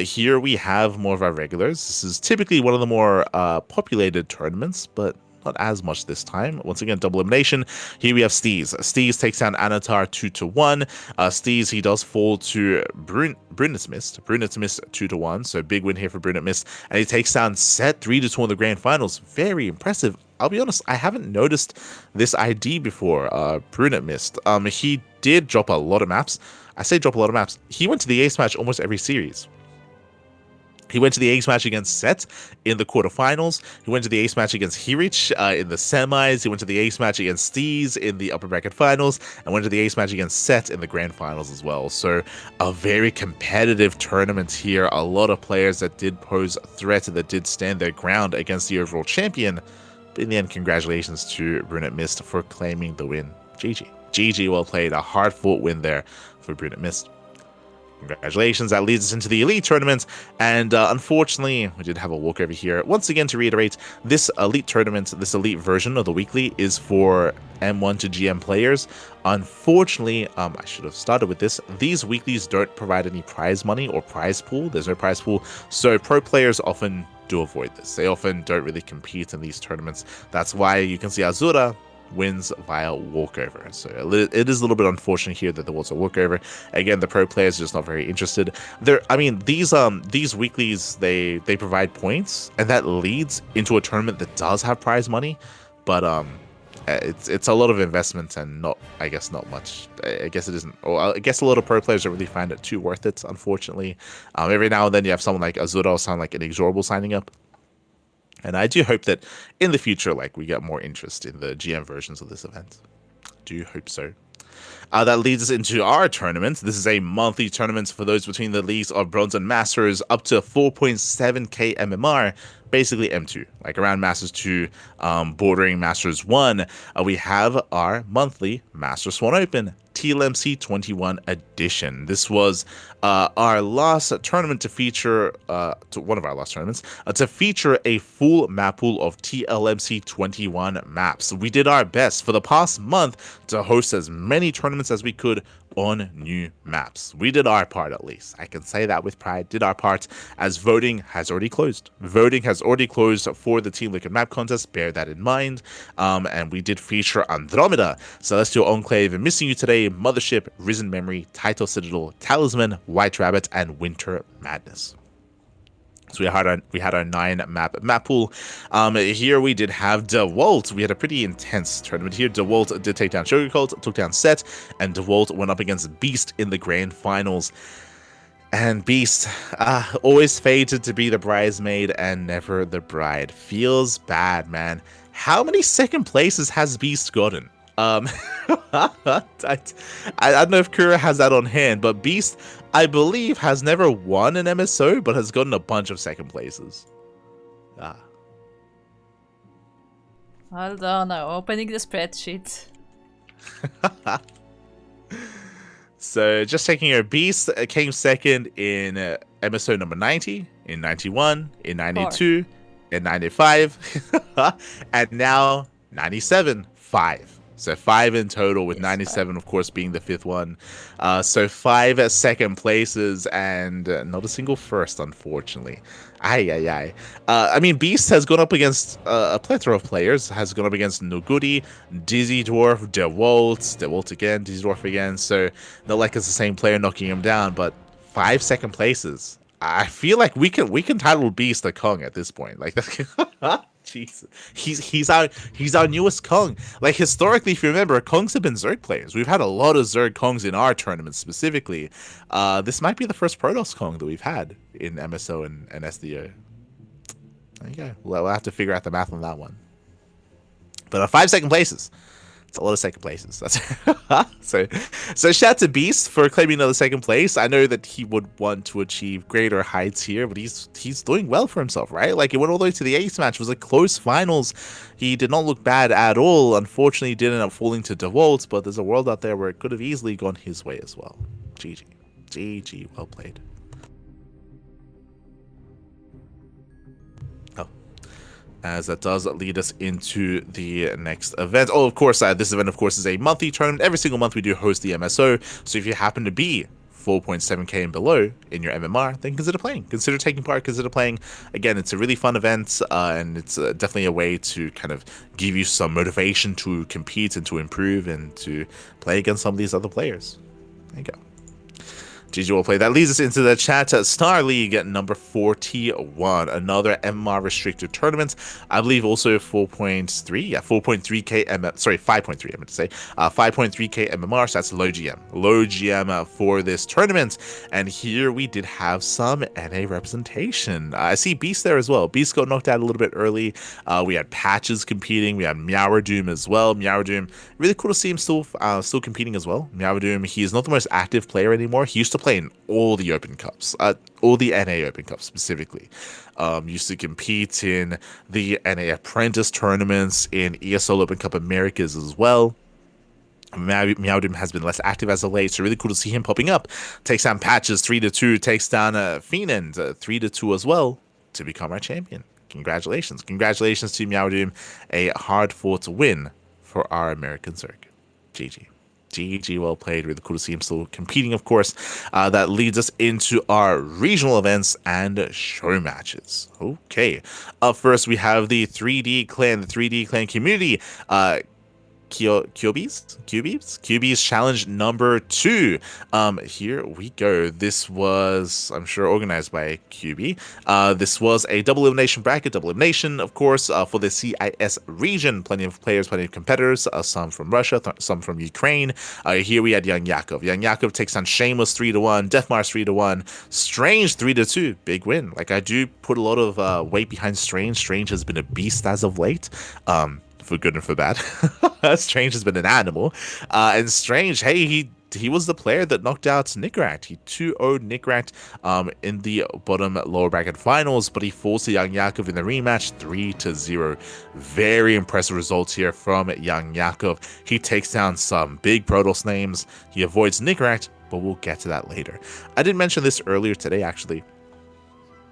Here we have more of our regulars. This is typically one of the more populated tournaments, but not as much this time. Once again, double elimination. Here we have Steez. Steez takes down Anatar 2-1. Steez, he does fall to Brunet's Mist. 2-1. So big win here for Brunet Mist. And he takes down Set 3-2 in the grand finals. Very impressive. I'll be honest, I haven't noticed this ID before, Brunet Mist. He did drop a lot of maps. I say drop a lot of maps. He went to the ace match almost every series. He went to the ace match against Set in the quarterfinals. He went to the ace match against Hirich in the semis. He went to the ace match against Steez in the upper bracket finals, and went to the ace match against Set in the grand finals as well. So a very competitive tournament here. A lot of players that did pose a threat, that did stand their ground against the overall champion. But in the end, congratulations to Brunet Mist for claiming the win. GG. GG, well played. A hard-fought win there for Brunet Mist. Congratulations, that leads us into the Elite Tournament, and unfortunately, we did have a walkover here. Once again, to reiterate, this Elite Tournament, this Elite version of the Weekly, is for M1 to GM players. Unfortunately, I should have started with this, these Weeklies don't provide any prize money or prize pool. There's no prize pool, so pro players often do avoid this. They often don't really compete in these tournaments. That's why you can see Azura wins via walkover. So it is a little bit unfortunate here that there was a walkover. Again, the pro players are just not very interested. These weeklies, they provide points, and that leads into a tournament that does have prize money. But it's a lot of investment and not much. I guess it isn't. Or I guess a lot of pro players don't really find it too worth it. Unfortunately, every now and then you have someone like Azura or someone like Inexorable signing up, and I do hope that in the future, like, we get more interest in the GM versions of this event. Do hope so. That leads us into our tournament. This is a monthly tournament for those between the leagues of Bronze and Masters, up to 4.7k MMR, basically M2, like around Masters 2, bordering Masters 1. We have our monthly Masters 1 Open, TLMC 21 edition. This was our last tournament to feature, one of our last tournaments, to feature a full map pool of TLMC 21 maps. We did our best for the past month to host as many tournaments as we could on new maps. We did our part, at least. I can say that with pride. Did our part, as voting has already closed. Voting has already closed for the Team Liquid map contest. Bear that in mind. And we did feature Andromeda, Celestial Enclave, Missing You Today, Mothership, Risen Memory, Title Citadel, Talisman, White Rabbit, and Winter Madness. So we had our 9 map pool. Here we did have DeWalt. We had a pretty intense tournament here. DeWalt did take down Sugar Cult, took down Set, and DeWalt went up against Beast in the grand finals. And Beast, always fated to be the bridesmaid and never the bride. Feels bad, man. How many second places has Beast gotten? I don't know if Kura has that on hand, but Beast, I believe, has never won an MSO, but has gotten a bunch of second places. Hold on, I'm opening the spreadsheet. So, just checking here, Beast came second in MSO number 90, in 91, in 92, in 95, and now 97, 5. So 5 in total, with 97, of course, being the 5th one. So 5 second places and not a single first, unfortunately. I mean, Beast has gone up against a plethora of players. Has gone up against Noguri, Dizzy Dwarf, DeWalt again, Dizzy Dwarf again. So not like it's the same player knocking him down, but 5 second places. I feel like we can title Beast a Kong at this point. Like, Jesus, he's our newest Kong. Like, historically, if you remember, Kongs have been Zerg players. We've had a lot of Zerg Kongs in our tournament specifically. This might be the first Protoss Kong that we've had in MSO and SDO. There you go. We'll have to figure out the math on that one. But 5 second places. A lot of second places. That's so shout out to Beast for claiming another second place. I know that he would want to achieve greater heights here, but he's doing well for himself, right? Like, he went all the way to the ace match. It was a close finals. He did not look bad at all. Unfortunately, he did end up falling to DeWalt, but there's a world out there where it could have easily gone his way as well. GG, well played. As that does lead us into the next event. Oh, of course, this event, of course, is a monthly tournament. Every single month we do host the MSO. So if you happen to be 4.7k and below in your MMR, then consider playing. Consider taking part. Consider playing. Again, it's a really fun event, and it's definitely a way to kind of give you some motivation to compete and to improve and to play against some of these other players. There you go. GG will play. That leads us into the chat. Star League at number 41, another MMR restricted tournament. I believe also 4.3, 4.3k MM, sorry, 5.3, I meant to say, 5.3k MMR. So that's low GM for this tournament. And here we did have some NA representation. I see Beast there as well. Beast got knocked out a little bit early. We had Patches competing. We had MeowRaDoom as well. MeowRaDoom, really cool to see him still competing as well. MeowRaDoom, he is not the most active player anymore. He used to play in all the Open Cups, all the NA Open Cups specifically. Used to compete in the NA Apprentice tournaments, in ESL Open Cup Americas as well. MeowRaDoom has been less active as of late, so really cool to see him popping up. Takes down Patches 3-2, takes down Phoenend 3-2 as well to become our champion. Congratulations to MeowRaDoom, a hard-fought win for our American Zerg. GG, well played. Really cool to see him still competing, of course. That leads us into our regional events and show matches. Okay. Up first, we have the 3D Clan community QB's challenge number 2. Here we go. This was, I'm sure, organized by QB. This was a double elimination bracket, double elimination, of course, for the CIS region. Plenty of players, plenty of competitors, some from Russia, some from Ukraine. Here we had Young Yakov. Young Yakov takes on Shameless 3-1, Deathmars 3-1, Strange 3-2. Big win. Like, I do put a lot of weight behind Strange. Strange has been a beast as of late. For good and for bad. Strange has been an animal. And Strange, hey, he was the player that knocked out Nickrat. He 2-0'd Nickrat in the bottom lower bracket finals, but he falls to Young Yakov in the rematch 3-0. Very impressive results here from Young Yakov. He takes down some big Protoss names. He avoids Nickrat, but we'll get to that later. I did mention this earlier today, actually,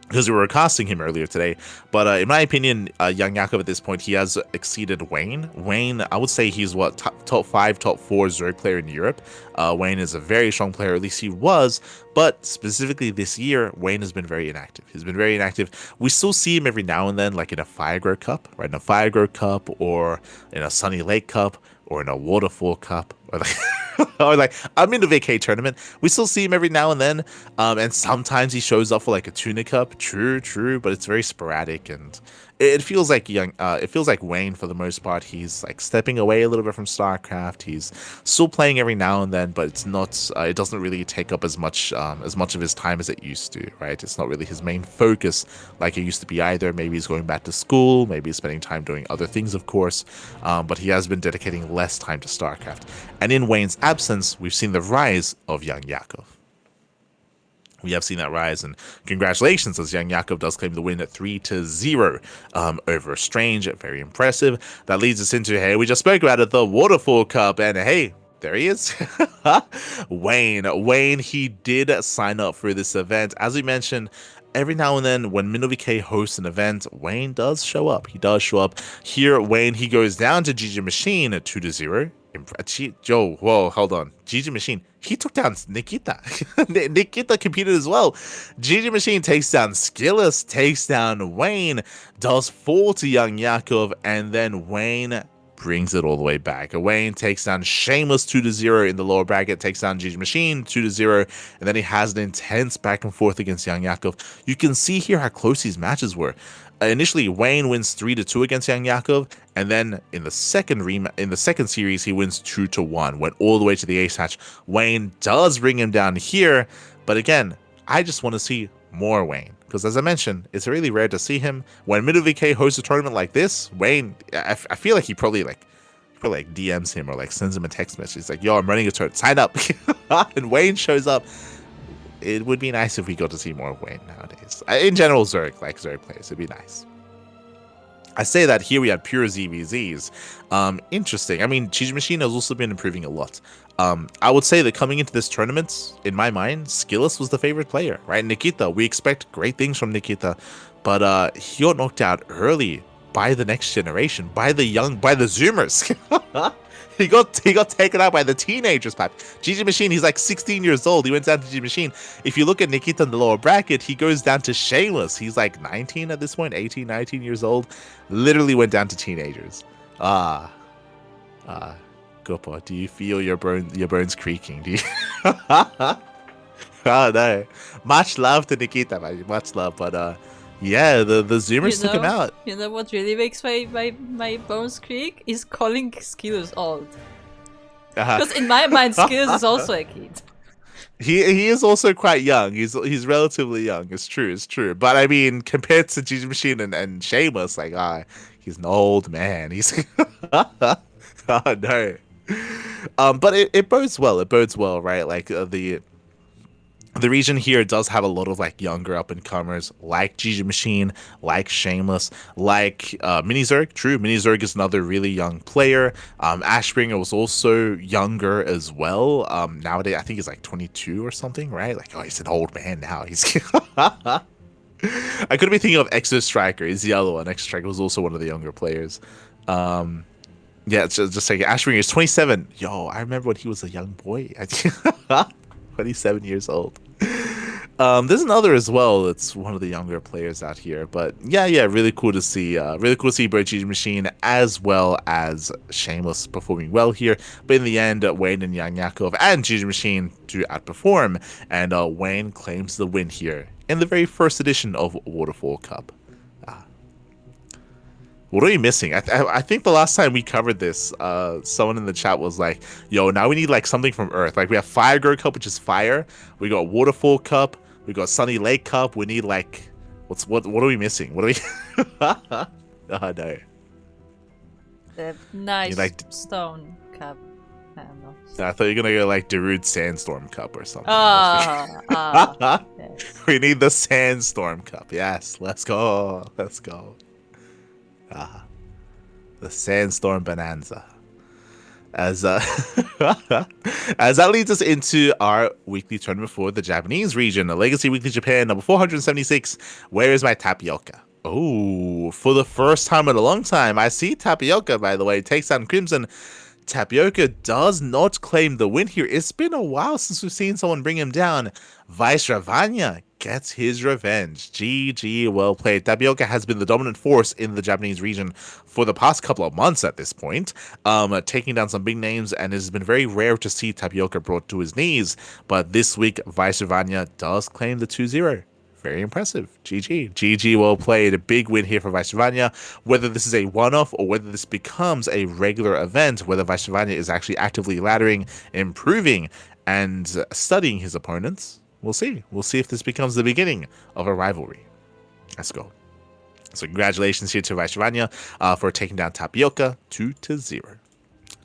because we were casting him earlier today. But in my opinion, Young Yakov at this point, he has exceeded Wayne. Wayne, I would say he's what, top 5, top 4 Zerg player in Europe. Wayne is a very strong player, at least he was. But specifically this year, Wayne has been very inactive. He's been very inactive. We still see him every now and then, like in a Firegrow Cup, right? In a Firegrow Cup, or in a Sunny Lake Cup, or in a Waterfall Cup, or like, or like I'm in the vacay tournament. We still see him every now and then, and sometimes he shows up for like a Tuna Cup. True, but it's very sporadic, and it feels like it feels like Wayne for the most part. He's like stepping away a little bit from StarCraft. He's still playing every now and then, but it's not. It doesn't really take up as much of his time as it used to, right? It's not really his main focus like it used to be either. Maybe he's going back to school. Maybe he's spending time doing other things, of course. But he has been dedicating less time to StarCraft. And in Wayne's absence, we've seen the rise of Young Yakov. We have seen that rise, and congratulations, as Young Yakov does claim the win at 3-0 over Strange. Very impressive. That leads us into, hey, we just spoke about it, the Waterfall Cup, and hey, there he is. Wayne, he did sign up for this event. As we mentioned, every now and then when MinoVK hosts an event, Wayne does show up. He does show up. Here, Wayne, he goes down to GG Machine at 2-0. Joe, whoa, hold on. GG Machine, he took down Nikita. Nikita competed as well. GG Machine takes down Skillus, takes down Wayne, does fall to Young Yakov, and then Wayne brings it all the way back. Wayne takes down Shameless 2-0 in the lower bracket, takes down GG Machine 2-0, and then he has an intense back and forth against Young Yakov. You can see here how close these matches were. Initially, Wayne wins 3-2 against Young Yakov, and then in the second series, he wins 2-1. Went all the way to the ace hatch. Wayne does bring him down here, but again, I just want to see more Wayne, because as I mentioned, it's really rare to see him. When MinoVK hosts a tournament like this, Wayne, I feel like he probably DMs him or like sends him a text message. He's like, "Yo, I'm running a tournament, sign up," and Wayne shows up. It would be nice if we got to see more of Wayne nowadays. In general, Zerg players, it'd be nice. I say that here we had pure ZVZs. Interesting. I mean, GG Machine has also been improving a lot. I would say that coming into this tournament, in my mind, Skillus was the favorite player, right? Nikita, we expect great things from Nikita, but he got knocked out early by the next generation, by the Zoomers. He got taken out by the teenagers, Pat. GG Machine, he's like 16 years old. He went down to GG Machine. If you look at Nikita in the lower bracket, he goes down to Shameless. He's like 19 at this point, 18, 19 years old. Literally went down to teenagers. Gopo, do you feel your bones creaking? Do you? Oh no. Much love to Nikita, man. Much love, but yeah, the Zoomers took him out. You know what really makes my bones creak? Is calling Skillus old. Because in my mind, Skillus is also a kid. He is also quite young. He's relatively young. It's true. But I mean, compared to GG Machine and Shameless, like he's an old man. He's oh no. But it bodes well. It bodes well, right? Like the region here does have a lot of like younger up and comers, like GG Machine, like Shameless, like Mini Zerg. True, Mini Zerg is another really young player. Ashbringer was also younger as well. Nowadays, I think he's like 22 or something, right? Like, oh, he's an old man now. He's I could be thinking of Exo Striker. He's the other one. Exo Striker was also one of the younger players. Yeah, it's just like Ashbringer is 27. Yo, I remember when he was a young boy. 27 years old. There's another as well. It's one of the younger players out here, but yeah, really cool to see. Really cool to see both GG Machine as well as Shameless performing well here. But in the end, Wayne and Yang Yakov and GG Machine do outperform, and Wayne claims the win here in the very first edition of Waterfall Cup. What are we missing? I think the last time we covered this, someone in the chat was like, "Yo, now we need like something from Earth. Like we have Fire Girl Cup, which is fire. We got Waterfall Cup. We got Sunny Lake Cup. We need like, what are we missing? What are we? Oh no. The nice like, stone cup. I don't know. I thought you were gonna go like Darude Sandstorm Cup or something. Yes. We need the Sandstorm Cup. Yes, let's go. Let's go. The Sandstorm Bonanza. As as that leads us into our weekly tournament for the Japanese region, a Legacy Weekly Japan number 476. Where is my tapioca? Oh, for the first time in a long time, I see Tapioca, by the way, takes down Crimson. Tapioca does not claim the win here. It's been a while since we've seen someone bring him down. Vaishravanya gets his revenge. GG, well played. Tapioca has been the dominant force in the Japanese region for the past couple of months at this point, taking down some big names, and it has been very rare to see Tapioca brought to his knees. But this week, Vaishravanya does claim the 2-0. Very impressive. GG, well played. A big win here for Vaishravanya. Whether this is a one-off or whether this becomes a regular event, whether Vaishravanya is actually actively laddering, improving, and studying his opponents, we'll see. We'll see if this becomes the beginning of a rivalry. Let's go. So congratulations here to Vaishravanya for taking down Tapioca 2-0.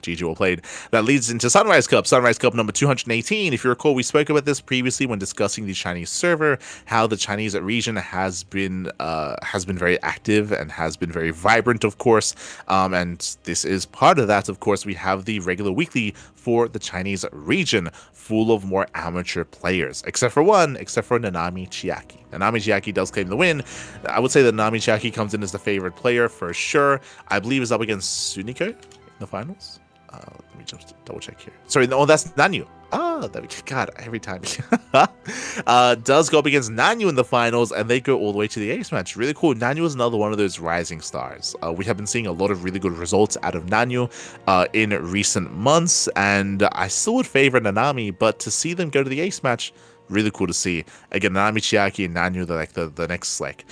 GG, well played. That leads into Sunrise Cup number 218. If you recall, we spoke about this previously when discussing the Chinese server, how the Chinese region has been very active and has been very vibrant, of course. And this is part of that. Of course, we have the regular weekly for the Chinese region, full of more amateur players, except for Nanami Chiaki. Nanami Chiaki does claim the win. I would say that Nanami Chiaki comes in as the favorite player for sure. I believe is up against Suniko in the finals. Let me just double check here. Sorry, no, that's Nanyu. God, every time. Does go up against Nanyu in the finals, and they go all the way to the ace match. Really cool. Nanyu is another one of those rising stars. We have been seeing a lot of really good results out of Nanyu in recent months, and I still would favor Nanami, but to see them go to the ace match, really cool to see. Again, Nanami, Chiaki, and Nanyu, they're like the next, like,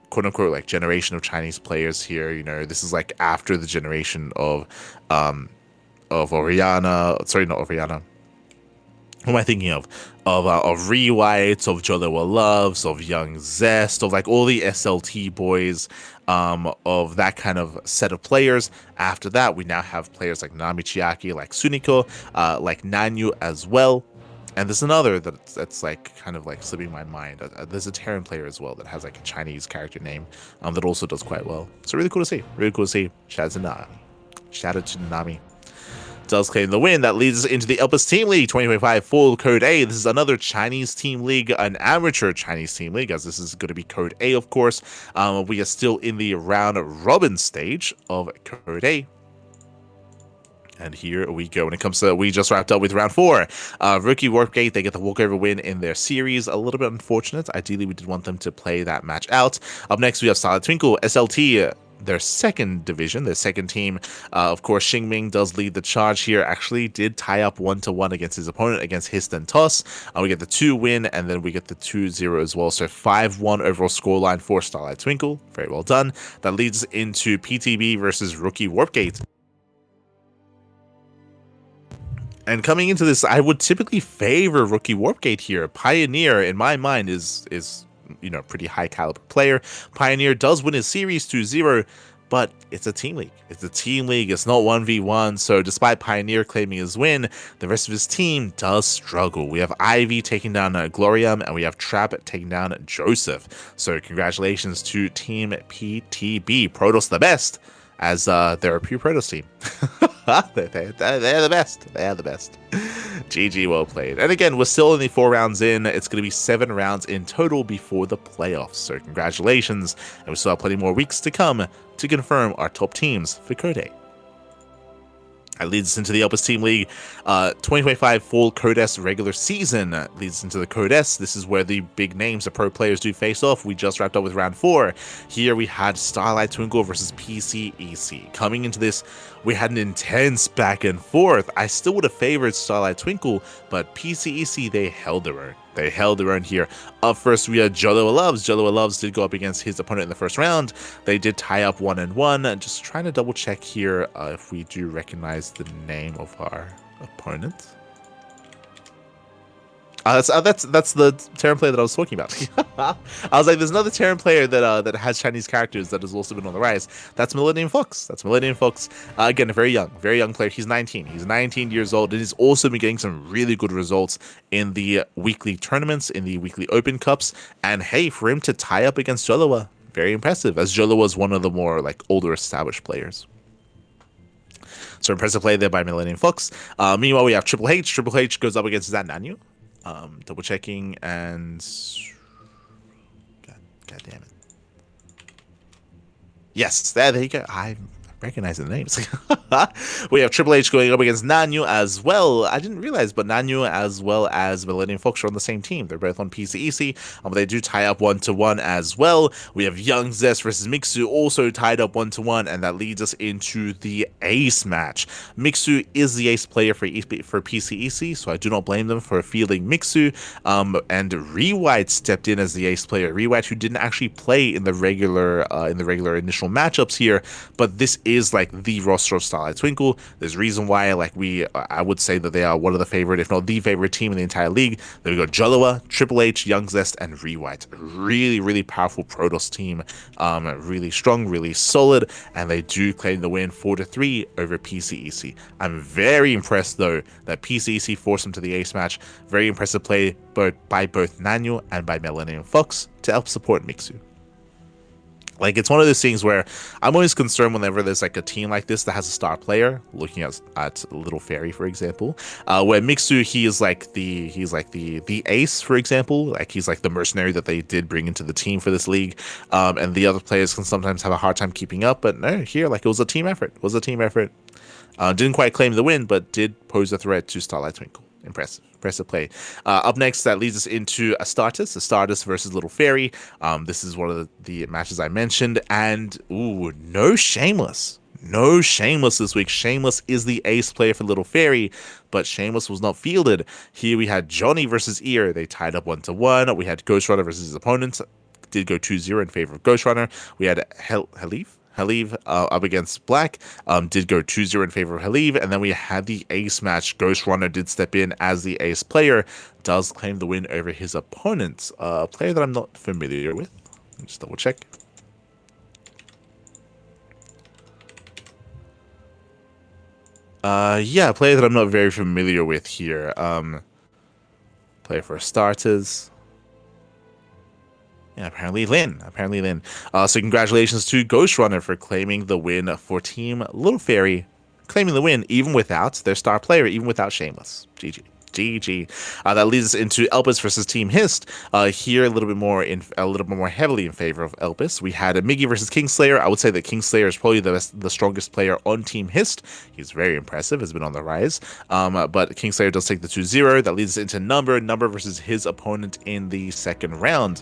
quote-unquote, like, generation of Chinese players here. You know, this is like after the generation of Oriana, sorry, not Oriana. Who am I thinking of? Of Rewhites, of Jolewa Loves, of Young Zest, of like all the SLT boys, of that kind of set of players. After that, we now have players like Nanami Chiaki, like Suniko, like Nanyu as well. And there's another that's like kind of like slipping my mind. There's a Terran player as well that has like a Chinese character name that also does quite well. So really cool to see. Really cool to see. Shout out to Nanami. Does claim the win. That leads us into the Elpis Team League 2025 full Code A. This is another Chinese team league, an amateur Chinese team league, as this is going to be Code A, of course. We are still in the round robin stage of Code A. And here we go. When it comes to, we just wrapped up with round 4. Rookie Warpgate, they get the walkover win in their series. A little bit unfortunate. Ideally, we did want them to play that match out. Up next, we have Starlight Twinkle, SLT, their second division, their second team. Of course, Xingming does lead the charge here. Actually did tie up 1-1 against his opponent, against Histon Toss. We get the 2 win, and then we get the 2-0 as well. So 5-1 overall scoreline for Starlight Twinkle. Very well done. That leads into PTB versus Rookie Warpgate. And coming into this, I would typically favor Rookie Warpgate here. Pioneer, in my mind, is you know, pretty high caliber player. Pioneer does win his series 2-0, but it's a team league. It's a team league. It's not 1v1. So despite Pioneer claiming his win, the rest of his team does struggle. We have Ivy taking down Glorium, and we have Trap taking down Joseph. So congratulations to Team PTB. Protoss the best, as they're a pure Protoss team. They're the best. They're the best. GG, well played. And again, we're still only 4 rounds in. It's going to be 7 rounds in total before the playoffs. So congratulations. And we still have plenty more weeks to come to confirm our top teams for Code A. That leads us into the Elpis Team League 2025 Fall Code S regular season. Leads us into the Code S. This is where the big names, the pro players, do face off. We just wrapped up with round 4. Here we had Starlight Twinkle versus PCEC. Coming into this, we had an intense back and forth. I still would have favored Starlight Twinkle, but PCEC, they held their own. They held their own here. Up first, we had Joloa Loves. Joloa Loves did go up against his opponent in the first round. They did tie up 1-1. Just trying to double check here if we do recognize the name of our opponent. That's the Terran player that I was talking about. I was like, there's another Terran player that has Chinese characters that has also been on the rise. That's Millennium Fox. Again, a very young player. He's 19. He's 19 years old, and he's also been getting some really good results in the weekly tournaments, in the weekly Open Cups. And hey, for him to tie up against Joloa, very impressive, as Joloa was one of the more older established players. So impressive play there by Millennium Fox. Meanwhile, we have Triple H. Triple H goes up against Zan Nanyu. Double checking, and God damn it. Yes, there you go. I recognize the names. We have Triple H going up against Nanyu as well. I didn't realize, but Nanyu as well as Millennium Fox are on the same team. They're both on PCEC, but they do tie up 1-1 as well. We have Young Zest versus Mixu also tied up 1-1, and that leads us into the ace match. Mixu is the ace player for PCEC, so I do not blame them for fielding Mixu. And Rewhite stepped in as the ace player. Rewhite, who didn't actually play in the regular initial matchups here, but this is the roster of Starlight Twinkle. There's a reason why I would say that they are one of the favorite, if not the favorite team in the entire league. Then we got Joloa, Triple H, Young Zest, and Rewhite. Really powerful Protoss team. Really strong, really solid, and they do claim the win 4-3 over PCEC. I'm very impressed though that PCEC forced them to the ace match. Very impressive play by both Nanyu and by Millennium Fox to help support Mixu. It's one of those things where I'm always concerned whenever there's a team like this that has a star player, looking at Little Fairy, for example, where Mixu, he's the ace, for example, he's the mercenary that they did bring into the team for this league, and the other players can sometimes have a hard time keeping up. But no, here it was a team effort. Didn't quite claim the win, but did pose a threat to Starlight Twinkle. Impressive play. Up next, that leads us into Astartes versus Little Fairy. This is one of the matches I mentioned, and no Shameless this week. Shameless is the ace player for Little Fairy, but Shameless was not fielded. Here we had Johnny versus Ear. They tied up 1-1. We had Ghost Runner versus his opponents. Did go 2-0 in favor of Ghost Runner. We had Haliv up against Black, did go 2-0 in favor of Haliv, and then we had the ace match. Ghost Runner did step in as the ace player, does claim the win over his opponents. A player that I'm not familiar with. Let me just double check. Yeah, a player that I'm not very familiar with here. Player for starters. Yeah, apparently Lin. So congratulations to Ghost Runner for claiming the win for Team Little Fairy, claiming the win even without their star player, even without Shameless. GG. That leads us into Elpis versus Team Hist. Here a little bit more heavily in favor of Elpis. We had a Miggy versus Kingslayer. I would say that Kingslayer is probably the strongest player on Team Hist. He's very impressive, has been on the rise. But Kingslayer does take the 2-0. That leads us into Number versus his opponent in the second round.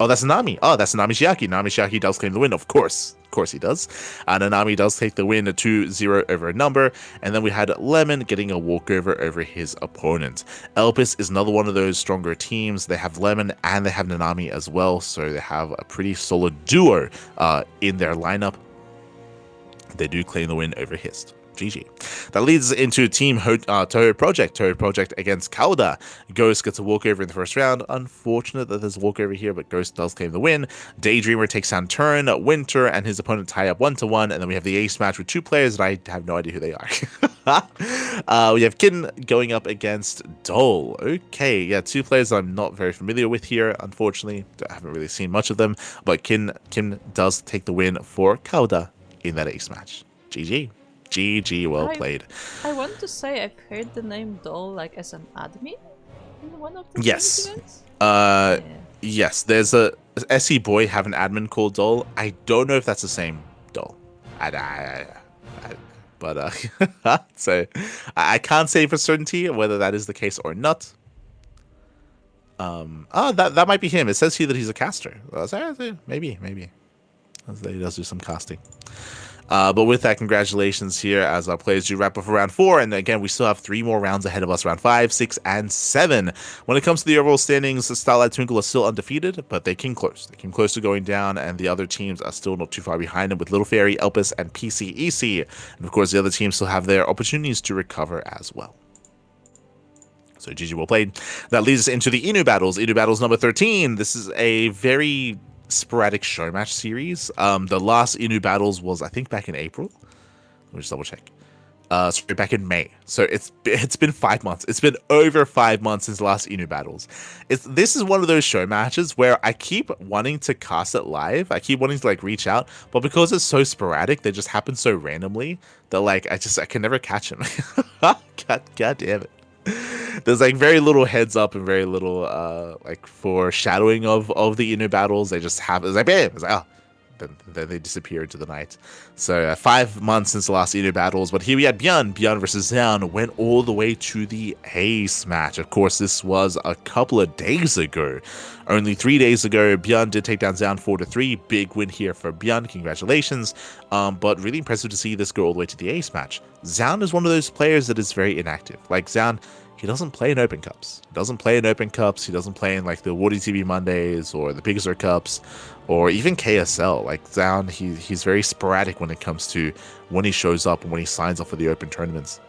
Oh, that's Nami. That's Nami Shiaki. Nami Shiaki does claim the win, of course. Of course he does. And Nami does take the win 2-0 over a Number. And then we had Lemon getting a walkover over his opponent. Elpis is another one of those stronger teams. They have Lemon and they have Nanami as well. So they have a pretty solid duo in their lineup. They do claim the win over Hist. GG. That leads us into Team Toho Project. Toho Project against Kauda. Ghost gets a walkover in the first round. Unfortunate that there's a walkover here, but Ghost does claim the win. Daydreamer takes down Turn. Winter and his opponent tie up 1-1, and then we have the ace match with two players that I have no idea who they are. We have Kin going up against Dole. Okay, yeah, two players I'm not very familiar with here, unfortunately. I haven't really seen much of them, but Kin does take the win for Kauda in that ace match. GG, well played. I want to say I've heard the name Dole as an admin in one of the yes. Events. Yes, there's a SE Boy have an admin called Dole. I don't know if that's the same Dole. But so I can't say for certainty whether that is the case or not. That might be him. It says here that he's a caster. Maybe. He does do some casting. But with that, congratulations here as our players do wrap up for round 4. And again, we still have 3 more rounds ahead of us, round 5, 6, and 7. When it comes to the overall standings, Starlight Twinkle are still undefeated, but they came close. They came close to going down, and the other teams are still not too far behind them with Little Fairy, Elpis, and PCEC. And of course, the other teams still have their opportunities to recover as well. So GG well played. That leads us into the Inu Battles. Inu Battles number 13. This is a very sporadic show match series. The last Inu Battles was, I think, back in April. Let me just double check. Sorry, back in May. So it's been 5 months. It's been over 5 months since the last Inu Battles. This is one of those show matches where I keep wanting to cast it live. I keep wanting to like reach out, but because it's so sporadic, they just happen so randomly that like I can never catch them. God damn it. There's like very little heads up and very little like foreshadowing of the Inu Battles. They just have, it's like bam, it's like oh, then they disappear into the night. So 5 months since the last Inu Battles, but here we had Bjorn versus Zan, went all the way to the ace match. Of course, this was a couple of days ago. Only 3 days ago, Bjorn did take down Zan 4-3. Big win here for Bjorn. Congratulations. But really impressive to see this go all the way to the ace match. Zan is one of those players that is very inactive. Like Zan, he doesn't play in Open Cups. He doesn't play in like the Wardy TV Mondays or the Big Sur Cups or even KSL. Like Zan, he's very sporadic when it comes to when he shows up and when he signs up for the open tournaments.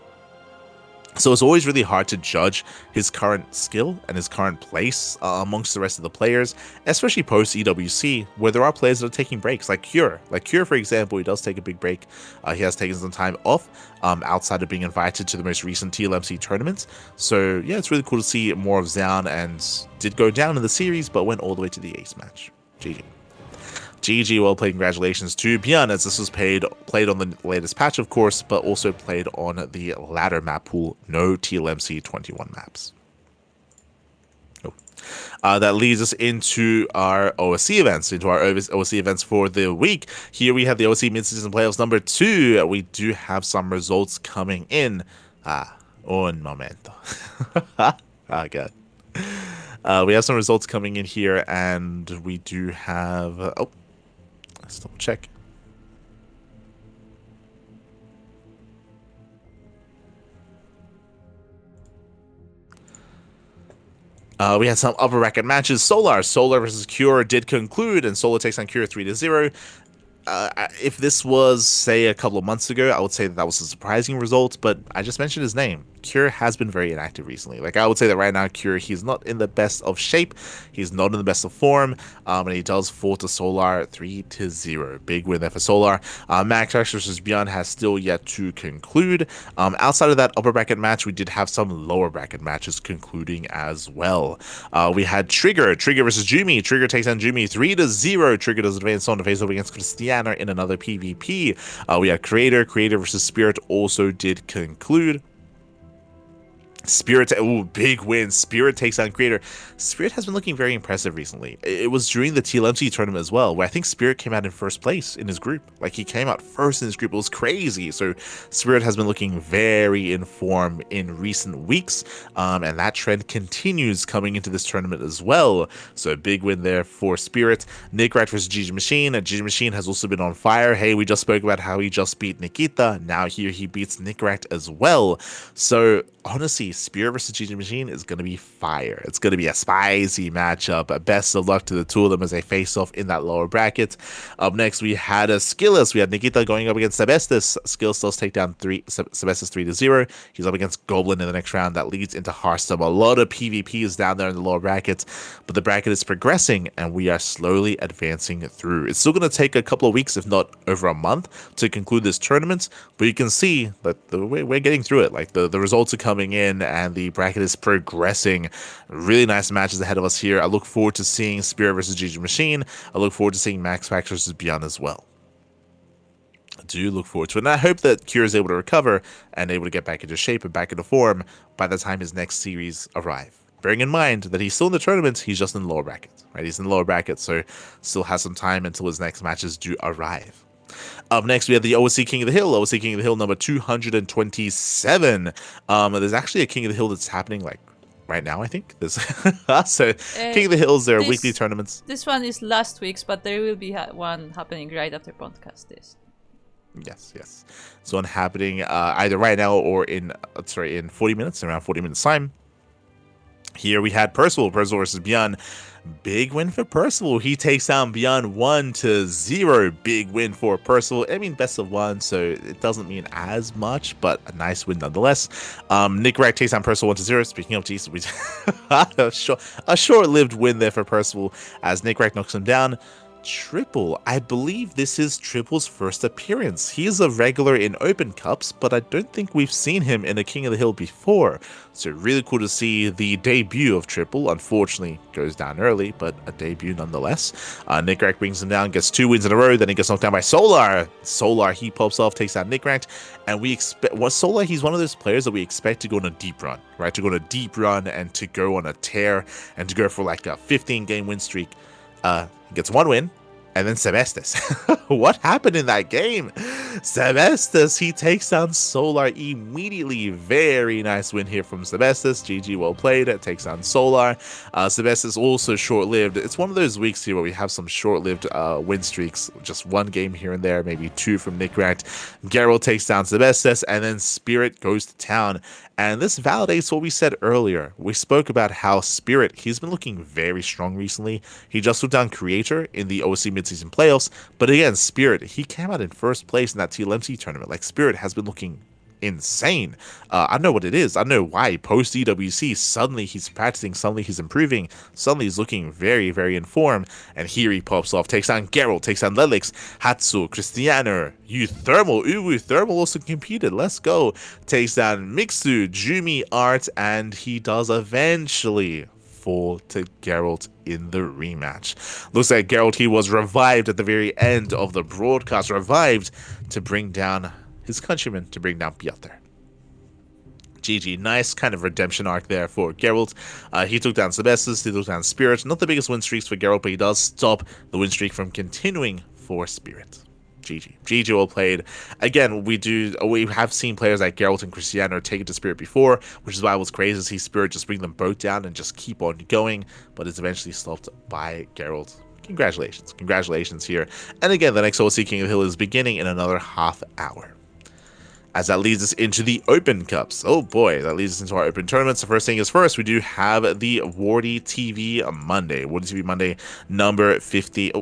So it's always really hard to judge his current skill and his current place amongst the rest of the players, especially post EWC, where there are players that are taking breaks, like Cure. Like Cure, for example, he does take a big break. He has taken some time off outside of being invited to the most recent TLMC tournaments. So yeah, it's really cool to see more of Zan, and did go down in the series, but went all the way to the ace match. GG. GG, well played. Congratulations to Bjorn, as this was played on the latest patch, of course, but also played on the ladder map pool. No TLMC 21 maps. That leads us into our OSC events, OSC events for the week. Here we have the OSC Mid-Season Playoffs number 2. We do have some results coming in. Un momento. God. We have some results coming in here, and we do have... let's double check. We had some upper bracket matches. Solar versus Cure did conclude, and Solar takes on Cure 3-0. If this was, say, a couple of months ago, I would say that was a surprising result, but I just mentioned his name. Cure has been very inactive recently. Like, I would say that right now, Cure, he's not in the best of shape. He's not in the best of form, and he does fall to Solar 3-0. Big win there for Solar. Max versus Bjorn has still yet to conclude. Outside of that upper bracket match, we did have some lower bracket matches concluding as well. We had Trigger versus Jumi. Trigger takes on Jumi 3-0. Trigger does advance on to face off against Christiana in another PvP. We had Creator versus Spirit also did conclude. Spirit, big win. Spirit takes on Creator. Spirit has been looking very impressive recently. It was during the TLMC tournament as well, where I think Spirit came out in first place in his group. Like, he came out first in his group. It was crazy. So Spirit has been looking very in form in recent weeks, and that trend continues coming into this tournament as well. So a big win there for Spirit. Nick Wright versus GG Machine. GG Machine has also been on fire. Hey, we just spoke about how he just beat Nikita. Now here he beats Nick Wright as well. So honestly, Spirit versus GG Machine is going to be fire. It's going to be a spicy matchup. Best of luck to the two of them as they face off in that lower bracket. Up next, we had a Skilless. We had Nikita going up against Sebestis. Skilless does take down Sebestis 3-0. He's up against Goblin in the next round. That leads into Hearthstone. A lot of PvPs down there in the lower brackets, but the bracket is progressing and we are slowly advancing through. It's still going to take a couple of weeks, if not over a month, to conclude this tournament, but you can see that we're getting through it. Like, the results are coming in and the bracket is progressing. Really nice matches ahead of us here. I look forward to seeing Spirit versus GG Machine. I look forward to seeing Max Factor versus Beyond as well. I do look forward to it, and I hope that Cure is able to recover and able to get back into shape and back into form by the time his next series arrive. Bearing in mind that he's still in the tournament, he's just in the lower bracket, right? He's in the lower bracket, so still has some time until his next matches do arrive. Up next, we have the OSC King of the Hill. OSC King of the Hill number 227. There's actually a King of the Hill that's happening like right now, I think. So King of the Hills, there are weekly tournaments. This one is last week's, but there will be one happening right after PondCast this. Yes. So one happening either right now or in 40 minutes, around 40 minutes time. Here we had Percival versus Bjorn. Big win for Percival. He takes down Bjorn 1-0. Big win for Percival. I mean, best of one, so it doesn't mean as much, but a nice win nonetheless. Nick Rack takes down Percival 1-0. Speaking of Jesus, a short-lived win there for Percival as Nick Rack knocks him down. Triple, I believe this is Triple's first appearance. He is a regular in Open Cups, but I don't think we've seen him in a King of the Hill before. So really cool to see the debut of Triple. Unfortunately, goes down early, but a debut nonetheless. Nick Rack brings him down, gets 2 wins in a row, then he gets knocked down by Solar. Solar, he pops off, takes out Nick Rack, and we expect, Solar, he's one of those players that we expect to go on a deep run, right? To go on a deep run and to go on a tear and to go for like a 15-game win streak. He gets 1 win, and then Sebestos. What happened in that game? Sebestos, he takes down Solar immediately. Very nice win here from Sebestos. GG, well played. It takes down Solar. Sebestos also short-lived. It's one of those weeks here where we have some short-lived win streaks. Just 1 game here and there, maybe 2 from Nick Rack. Geralt takes down Sebestos, and then Spirit goes to town. And this validates what we said earlier. We spoke about how Spirit, he's been looking very strong recently. He just took down Creator in the OSC midseason playoffs. But again, Spirit, he came out in first place in that TLMC tournament. Like, Spirit has been looking insane. I know what it is. I know why. Post EWC, suddenly he's practicing, suddenly he's improving, suddenly he's looking very, very in form. And here he pops off, takes down Geralt, takes down Lelix, Hatsu, Cristiano, Thermal. Ooh, Thermal also competed. Let's go. Takes down Mixu, Jumi, Art, and he does eventually fall to Geralt in the rematch. Looks like Geralt, he was revived at the very end of the broadcast, revived to bring down his countrymen, to bring down Piotr. GG, nice kind of redemption arc there for Geralt. He took down Sebestos, he took down Spirit. Not the biggest win streaks for Geralt, but he does stop the win streak from continuing for Spirit. GG well played. Again, we have seen players like Geralt and Cristiano take it to Spirit before, which is why it was crazy to see Spirit just bring them both down and just keep on going, but it's eventually stopped by Geralt. Congratulations here. And again, the next OSC King of the Hill is beginning in another half hour. As that leads us into the Open Cups. Oh boy, that leads us into our Open Tournaments. The first thing is first, we do have the Wardy TV Monday. Wardy TV Monday number 50.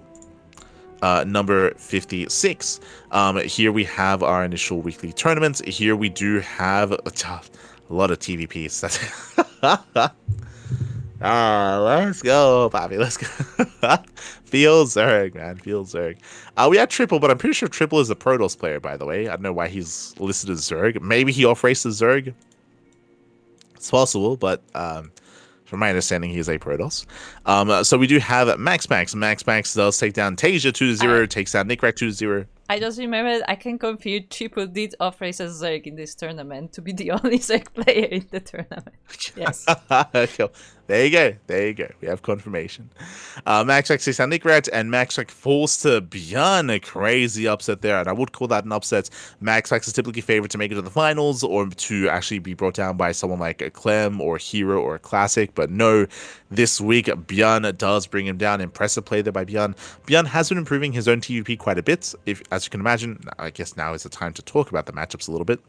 Number 56. Here we have our initial weekly tournaments. Here we do have a lot of TVPs. Let's go, Bobby. Let's go. Feel Zerg, man. Feel Zerg. We had Triple, but I'm pretty sure Triple is a Protoss player, by the way. I don't know why he's listed as Zerg. Maybe he off-races Zerg. It's possible, but from my understanding, he is a Protoss. So we do have Max. Max does take down Tasia 2-0, takes down Nick Rack 2-0. I just remembered I can compute Triple did off-race as Zerg in this tournament to be the only Zerg player in the tournament. Yes. Cool. There you go. We have confirmation. Max takes down Nick Rack, and Max falls to Bjorn. A crazy upset there, and I would call that an upset. Max is typically favored to make it to the finals or to actually be brought down by someone like a Clem or Hero or a Classic, but no, this week Bjorn does bring him down. Impressive play there by Bjorn. Bjorn has been improving his own TVP quite a bit. As you can imagine, I guess now is the time to talk about the matchups a little bit.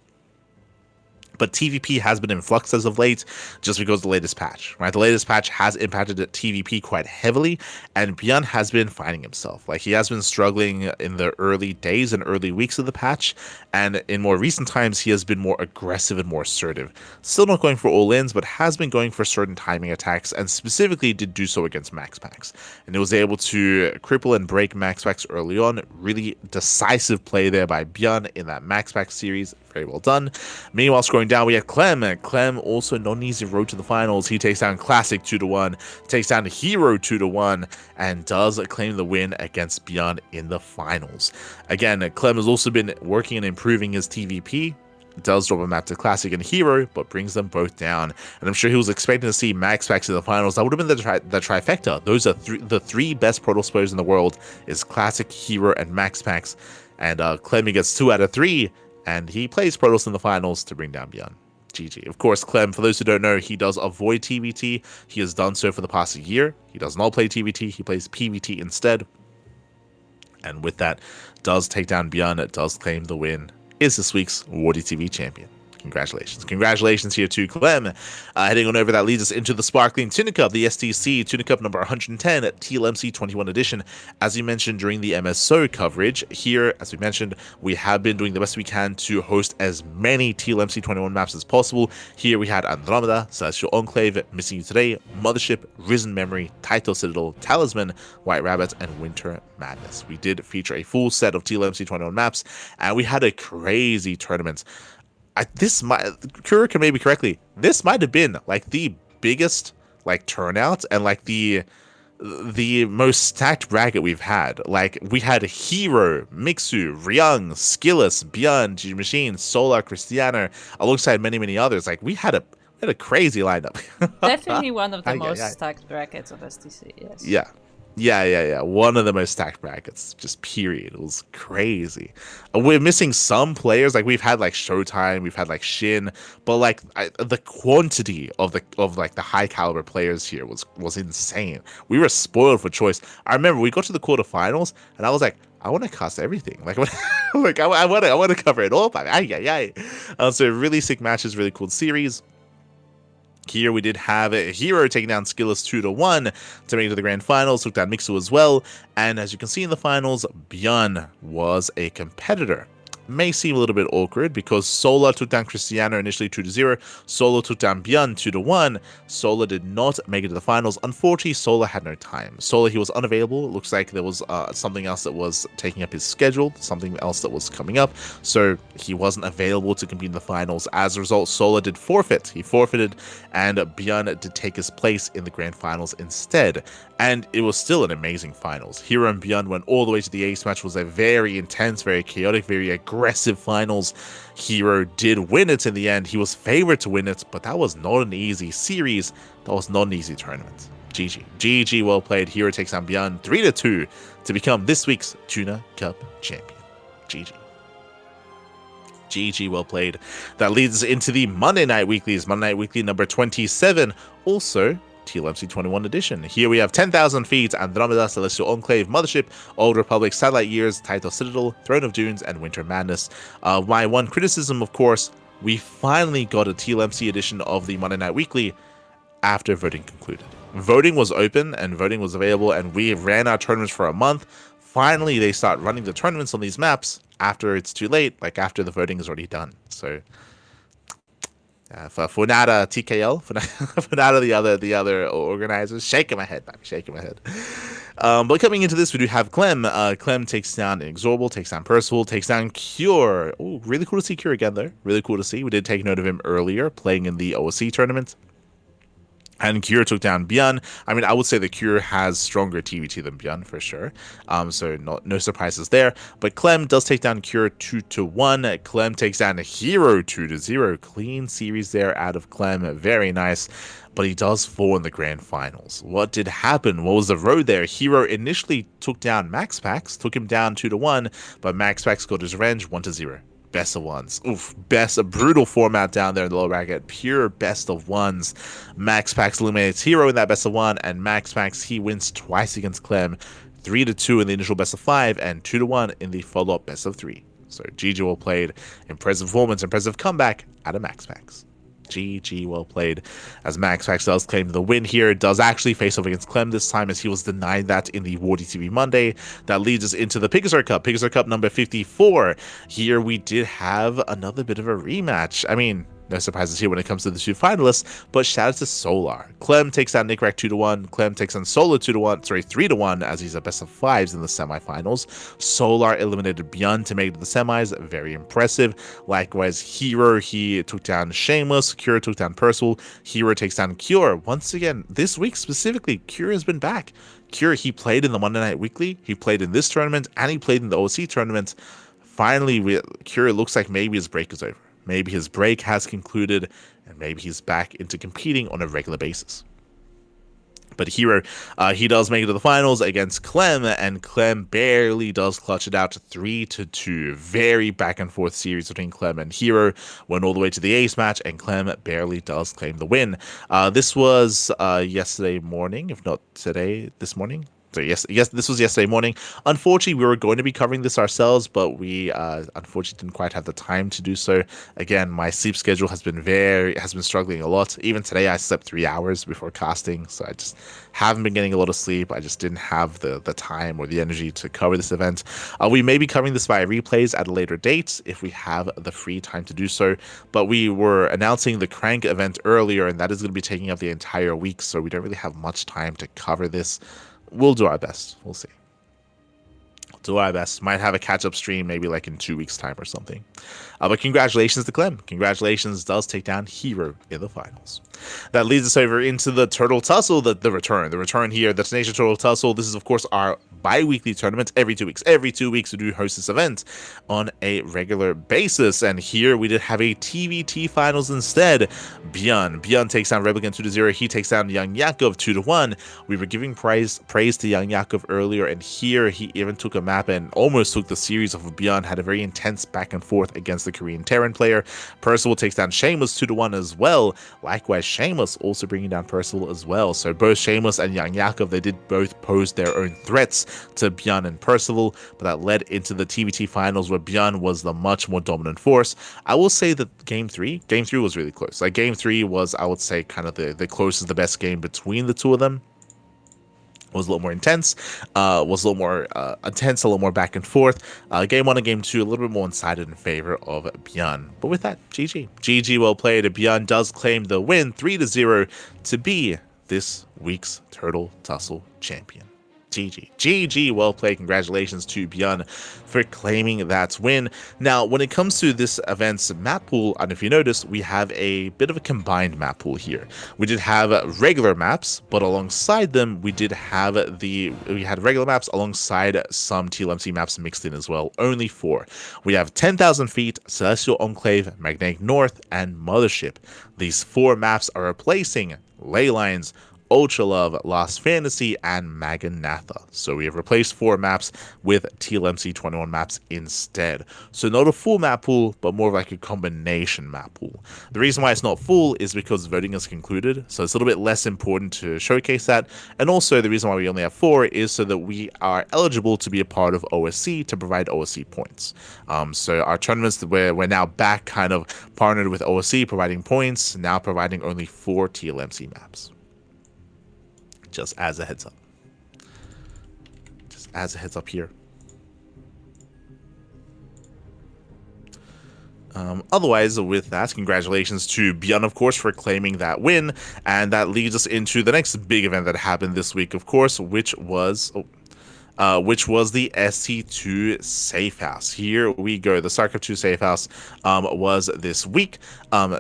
But TVP has been in flux as of late, just because of the latest patch, right? The latest patch has impacted TVP quite heavily, and Bjorn has been finding himself. Like, he has been struggling in the early days and early weeks of the patch, and in more recent times, he has been more aggressive and more assertive. Still not going for all-ins, but has been going for certain timing attacks, and specifically did do so against Max Packs. And he was able to cripple and break Max Packs early on. Really decisive play there by Bjorn in that Max Pack series. Very well done. Meanwhile, scrolling down, we have Clem. Clem also not an easy road to the finals. He takes down Classic 2-1, takes down Hero 2-1, and does claim the win against Bjorn in the finals. Again, Clem has also been working and improving his TVP. does drop a map to Classic and Hero, but brings them both down. And I'm sure he was expecting to see MaxPax in the finals. That would have been the trifecta. Those are the three best Protoss players in the world is Classic, Hero, and MaxPax. And Clem gets 2 out of 3, and he plays Protoss in the finals to bring down Bjorn. GG. Of course, Clem, for those who don't know, he does avoid TVT. He has done so for the past year. He does not play TVT. He plays PVT instead. And with that, does take down Bjorn. It does claim the win. Is this week's Wardy TV champion. Congratulations. Congratulations here to Clem. Heading on over, that leads us into the Sparkling Tunic Cup, the STC Tunic Cup number 110 at TLMC 21 edition. As you mentioned during the MSO coverage, here, as we mentioned, we have been doing the best we can to host as many TLMC 21 maps as possible. Here we had Andromeda, Celestial Enclave, Missing You Today, Mothership, Risen Memory, Taito Citadel, Talisman, White Rabbit, and Winter Madness. We did feature a full set of TLMC 21 maps, and we had a crazy tournament. Kura can maybe correctly, this might have been like the biggest like turnout and like the most stacked bracket we've had. Like we had Hero, Mixu, Ryung, Skillus, Bjorn, G Machine, Solar, Cristiano, alongside many others. Like we had a crazy lineup. Definitely one of the most stacked brackets of STC. Yes. Yeah. One of the most stacked brackets, just period. It was crazy. We're missing some players. Like we've had like Showtime, we've had like Shin, but like the quantity of the high caliber players here was insane. We were spoiled for choice. I remember we got to the quarterfinals, and I was like, I want to cast everything. Like, I want to cover it all. So really sick matches, really cool series. Here we did have a Hero taking down Skillus 2-1 to make it to the grand finals, took down Mixu as well, and as you can see in the finals, Bjorn was a competitor. May seem a little bit awkward because Solar took down Cristiano initially 2-0, Solo took down Bjorn 2-1. Solar did not make it to the finals. Unfortunately, Solar had no time. Solar, he was unavailable. It looks like there was something else that was taking up his schedule, something else that was coming up, so he wasn't available to compete in the finals. As a result, Solar did forfeit. He forfeited, and Bjorn did take his place in the grand finals instead. And it was still an amazing finals. Hero and Bjorn went all the way to the ace match. It was a very intense, very chaotic, very aggressive finals. Hero did win it in the end. He was favored to win it, but that was not an easy series. That was not an easy tournament. GG, well played. Hero takes on Bjorn 3-2 to become this week's Tuna Cup champion. GG, well played. That leads us into the Monday Night Weeklies. Monday Night Weekly number 27. Also TLMC 21 edition. Here we have 10,000 Feet, Andromeda, Celestial Enclave, Mothership, Old Republic, Satellite Years, Taito Citadel, Throne of Dunes, and Winter Madness. My one criticism, of course, we finally got a TLMC edition of the Monday Night Weekly after voting concluded. Voting was open and voting was available, and we ran our tournaments for a month. Finally, they start running the tournaments on these maps after it's too late, like after the voting is already done. So for Funada TKL, Funada the other organizers, shaking my head. But coming into this, we do have Clem. Clem takes down Inexorable, takes down Percival, takes down Cure. Oh, really cool to see Cure again, though. Really cool to see. We did take note of him earlier, playing in the OSC tournament. And Cure took down Bjorn. I mean, I would say the Cure has stronger TVT than Bjorn for sure. So no surprises there. But Clem does take down Cure 2-1. Clem takes down a Hero 2-0. Clean series there out of Clem. Very nice. But he does fall in the grand finals. What did happen? What was the road there? Hero initially took down MaxPax, took him down 2-1, but MaxPax got his revenge 1-0. Best of ones. Oof, a brutal format down there in the lower bracket. Pure best of ones. MaxPax eliminates Hero in that best of one, and MaxPax, he wins twice against Clem. 3-2 in the initial best of 5, and 2-1 in the follow-up best of 3. So GG well played. Impressive performance, impressive comeback out of MaxPax. GG well played, as MaxPax does claim the win here. Does actually face off against Clem this time, as he was denied that in the Wardy TV Monday. That leads us into the Picasso Cup number 54. Here we did have another bit of a rematch. I mean, no surprises here when it comes to the two finalists, but shout out to Solar. Clem takes down Nick Rack 2-1. Clem takes on Solar 3-1, as he's a best of 5s in the semifinals. Solar eliminated Bjorn to make it to the semis. Very impressive. Likewise, Hero, he took down Shameless. Cure took down Percival. Hero takes down Cure. Once again, this week specifically, Cure has been back. Cure, he played in the Monday Night Weekly. He played in this tournament, and he played in the OSC tournament. Finally, Cure looks like maybe his break is over. Maybe his break has concluded, and maybe he's back into competing on a regular basis. But Hero, he does make it to the finals against Clem, and Clem barely does clutch it out 3-2. Very back and forth series between Clem and Hero. Went all the way to the ace match, and Clem barely does claim the win. This was yesterday morning, if not today, this morning. So yes, this was yesterday morning. Unfortunately, we were going to be covering this ourselves, but we unfortunately didn't quite have the time to do so. Again, my sleep schedule has been struggling a lot. Even today, I slept 3 hours before casting, so I just haven't been getting a lot of sleep. I just didn't have the time or the energy to cover this event. We may be covering this via replays at a later date if we have the free time to do so. But we were announcing the CranKy event earlier, and that is going to be taking up the entire week, so we don't really have much time to cover this. We'll do our best. We'll see. We'll do our best. Might have a catch-up stream maybe like in 2 weeks' time or something. But congratulations to Clem. Congratulations does take down Hero in the finals. That leads us over into the Turtle Tussle, the return here, the Tenacious Turtle Tussle. This is, of course, our bi-weekly tournament every 2 weeks. Every 2 weeks, we do host this event on a regular basis. And here we did have a TVT finals instead. Bjorn takes down Replicant 2-0. He takes down Young Yakov 2-1. We were giving praise to Young Yakov earlier, and here he even took a map and almost took the series off of Bjorn. Had a very intense back and forth against the Korean Terran player. Percival takes down Shameless 2-1 as well. Likewise, Shameless also bringing down Percival as well. So both Shameless and Young Yakov, they did both pose their own threats to Bjorn and Percival, but that led into the TVT finals where Bjorn was the much more dominant force. I will say that game three was really close. Like game 3 was, I would say, kind of the closest, the best game between the two of them. Was a little more intense, a little more back and forth. Game 1 and game 2 a little bit more one-sided in favor of Bjorn. But with that, GG well played. Bjorn does claim the win 3-0 to be this week's Turtle Tussle champion. GG well played. Congratulations to Bjorn for claiming that win. Now, when it comes to this event's map pool, and if you notice, we have a bit of a combined map pool here. We did have regular maps, but alongside them, we had regular maps alongside some TLMC maps mixed in as well. Only 4. We have 10,000 feet, Celestial Enclave, Magnetic North, and Mothership. These 4 maps are replacing Ley Lines, Ultra Love, Lost Fantasy, and Maganatha. So we have replaced 4 maps with TLMC 21 maps instead. So not a full map pool, but more of like a combination map pool. The reason why it's not full is because voting is concluded, so it's a little bit less important to showcase that. And also the reason why we only have 4 is so that we are eligible to be a part of OSC to provide OSC points. So our tournaments where we're now back kind of partnered with OSC providing points, now providing only 4 TLMC maps. Just as a heads up here. Otherwise, with that, congratulations to Bjorn, of course, for claiming that win. And that leads us into the next big event that happened this week, of course, which was the SC2 Safe House. Here we go. The StarCraft II Safe House was this week.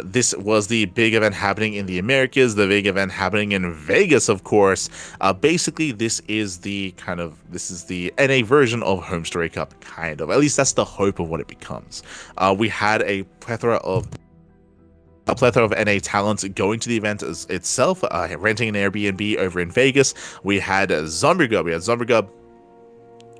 This was the big event happening in the Americas, the big event happening in Vegas, of course. Basically, this is the NA version of Home Story Cup, kind of. At least that's the hope of what it becomes. We had a plethora of NA talents going to the event itself, renting an Airbnb over in Vegas. We had Zombergub,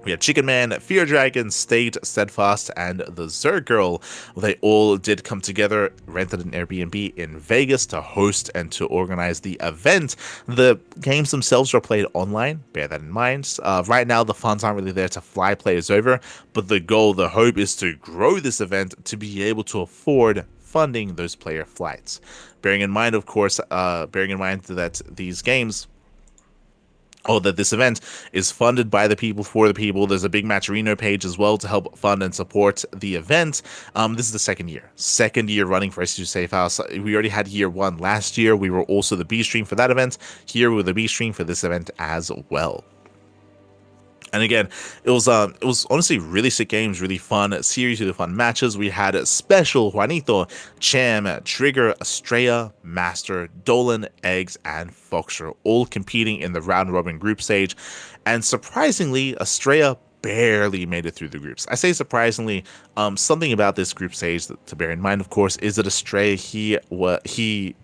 we had Chicken Man, Fear Dragon, State, Steadfast, and the Zerg Girl. They all did come together, rented an Airbnb in Vegas to host and to organize the event. The games themselves are played online, bear that in mind. Right now, the funds aren't really there to fly players over, but the hope is to grow this event to be able to afford funding those player flights. Bearing in mind, of course, that these games, that this event is funded by the people for the people. There's a big Matcherino page as well to help fund and support the event. This is the second year running for SC2 Safe House. We already had year 1 last year. We were also the B stream for that event. Here we're the B stream for this event as well. And again, it was honestly really sick games, really fun series, really fun matches. We had Special, Juanito, Cham, Trigger, Estrella, Master, Dolan, Eggs, and Foxer all competing in the round robin group stage. And surprisingly, Estrella barely made it through the groups. I say surprisingly. Something about this group stage to bear in mind, of course, is that Astray, he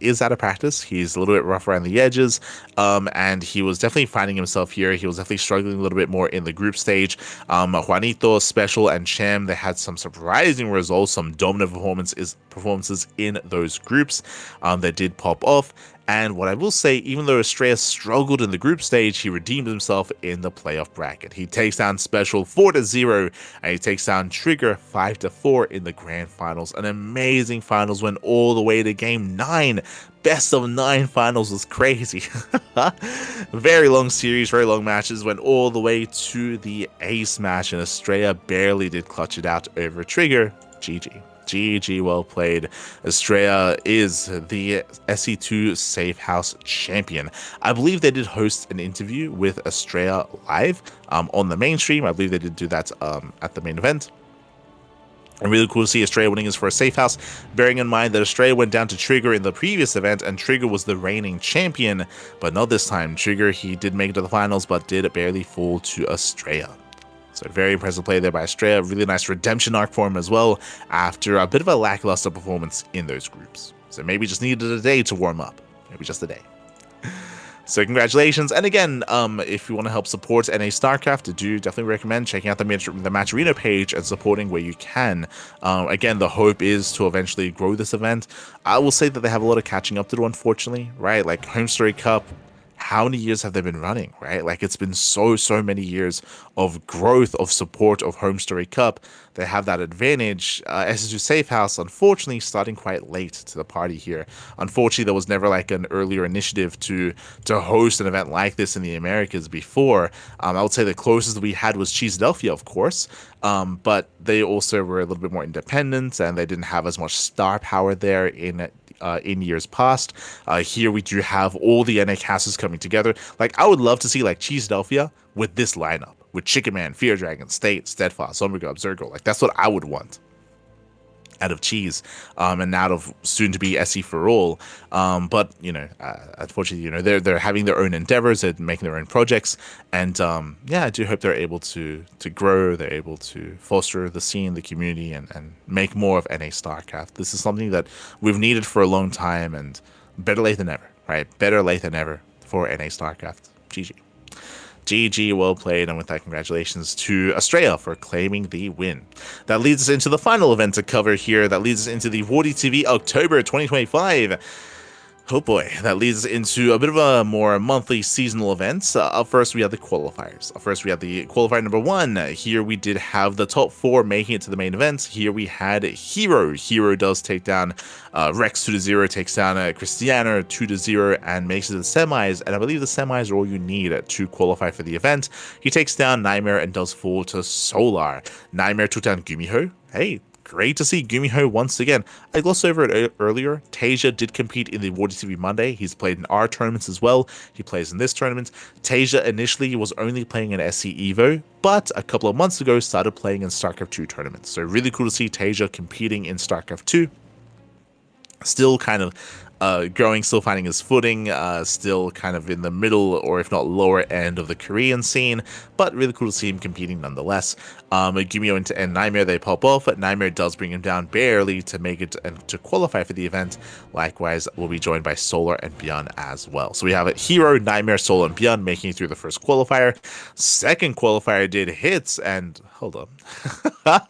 is out of practice. He's a little bit rough around the edges, and he was definitely finding himself here. He was definitely struggling a little bit more in the group stage. Juanito, Special, and Chem, they had some surprising results, some dominant performances in those groups that did pop off. And what I will say, even though Estrella struggled in the group stage, he redeemed himself in the playoff bracket. He takes down Special 4-0, and he takes down Trigger 5-4 in the grand finals. An amazing finals went all the way to game 9. Best of 9 finals was crazy. Very long series, very long matches, went all the way to the ace match, and Estrella barely did clutch it out over Trigger. GG. GG, well played. Estrella is the SC2 Safe House champion. I believe they did host an interview with Estrella live on the main stream. I believe they did do that at the main event. And really cool to see Estrella winning his first Safe House, bearing in mind that Estrella went down to Trigger in the previous event, and Trigger was the reigning champion, but not this time. Trigger, he did make it to the finals, but did barely fall to Estrella. So very impressive play there by Estrella. Really nice redemption arc for him as well after a bit of a lackluster performance in those groups. So maybe just needed a day to warm up. Maybe just a day. So congratulations. And again, if you want to help support NA StarCraft, I do definitely recommend checking out the Match Arena page and supporting where you can. Again, the hope is to eventually grow this event. I will say that they have a lot of catching up to do, unfortunately, right? Like Home Story Cup, how many years have they been running, right? Like it's been so many years of growth, of support of Home Story Cup. They have that advantage. SSU Safe House, unfortunately, starting quite late to the party here. Unfortunately, there was never like an earlier initiative to host an event like this in the Americas before. I would say the closest we had was Cheesedelphia, of course, but they also were a little bit more independent, and they didn't have as much star power there in years past. Here we do have all the NA casters coming together. Like I would love to see like Cheesedelphia with this lineup, with Chicken Man, Fear Dragon, State, Steadfast, Omega, Zergo. Like that's what I would want out of Cheese, and out of soon to be SE for all. But you know, unfortunately, you know, they're having their own endeavors, they're making their own projects, and yeah, I do hope they're able to grow, they're able to foster the scene, the community, and make more of NA StarCraft. This is something that we've needed for a long time, and better late than never, right? Better late than ever for NA StarCraft. GG. GG, well played, and with that, congratulations to Estrella for claiming the win. That leads us into the final event to cover here. That leads us into the Wardy TV October 2025. Oh boy, that leads us into a bit of a more monthly seasonal events. Up first, we have the qualifiers. Up first, we have the qualifier number 1. Here we did have the top 4 making it to the main event. Here we had Hero. Hero does take down Rex 2-0, takes down Cristiano 2-0, and makes it to the semis. And I believe the semis are all you need to qualify for the event. He takes down Nightmare and does fall to Solar. Nightmare took down Gumiho. Hey, great to see Gumiho once again. I glossed over it earlier. Tasia did compete in the Wardy TV Monday. He's played in our tournaments as well. He plays in this tournament. Tasia initially was only playing in SC Evo, but a couple of months ago started playing in StarCraft 2 tournaments. So really cool to see Tasia competing in StarCraft 2. Still kind of growing, still finding his footing, still kind of in the middle or if not lower end of the Korean scene, but really cool to see him competing nonetheless. Gumio and Nightmare, they pop off, but Nightmare does bring him down barely to make it and to qualify for the event. Likewise, we'll be joined by Solar and Beyond as well. So we have Hero, Nightmare, Solar, and Beyond making it through the first qualifier. Second qualifier did hits, and hold on.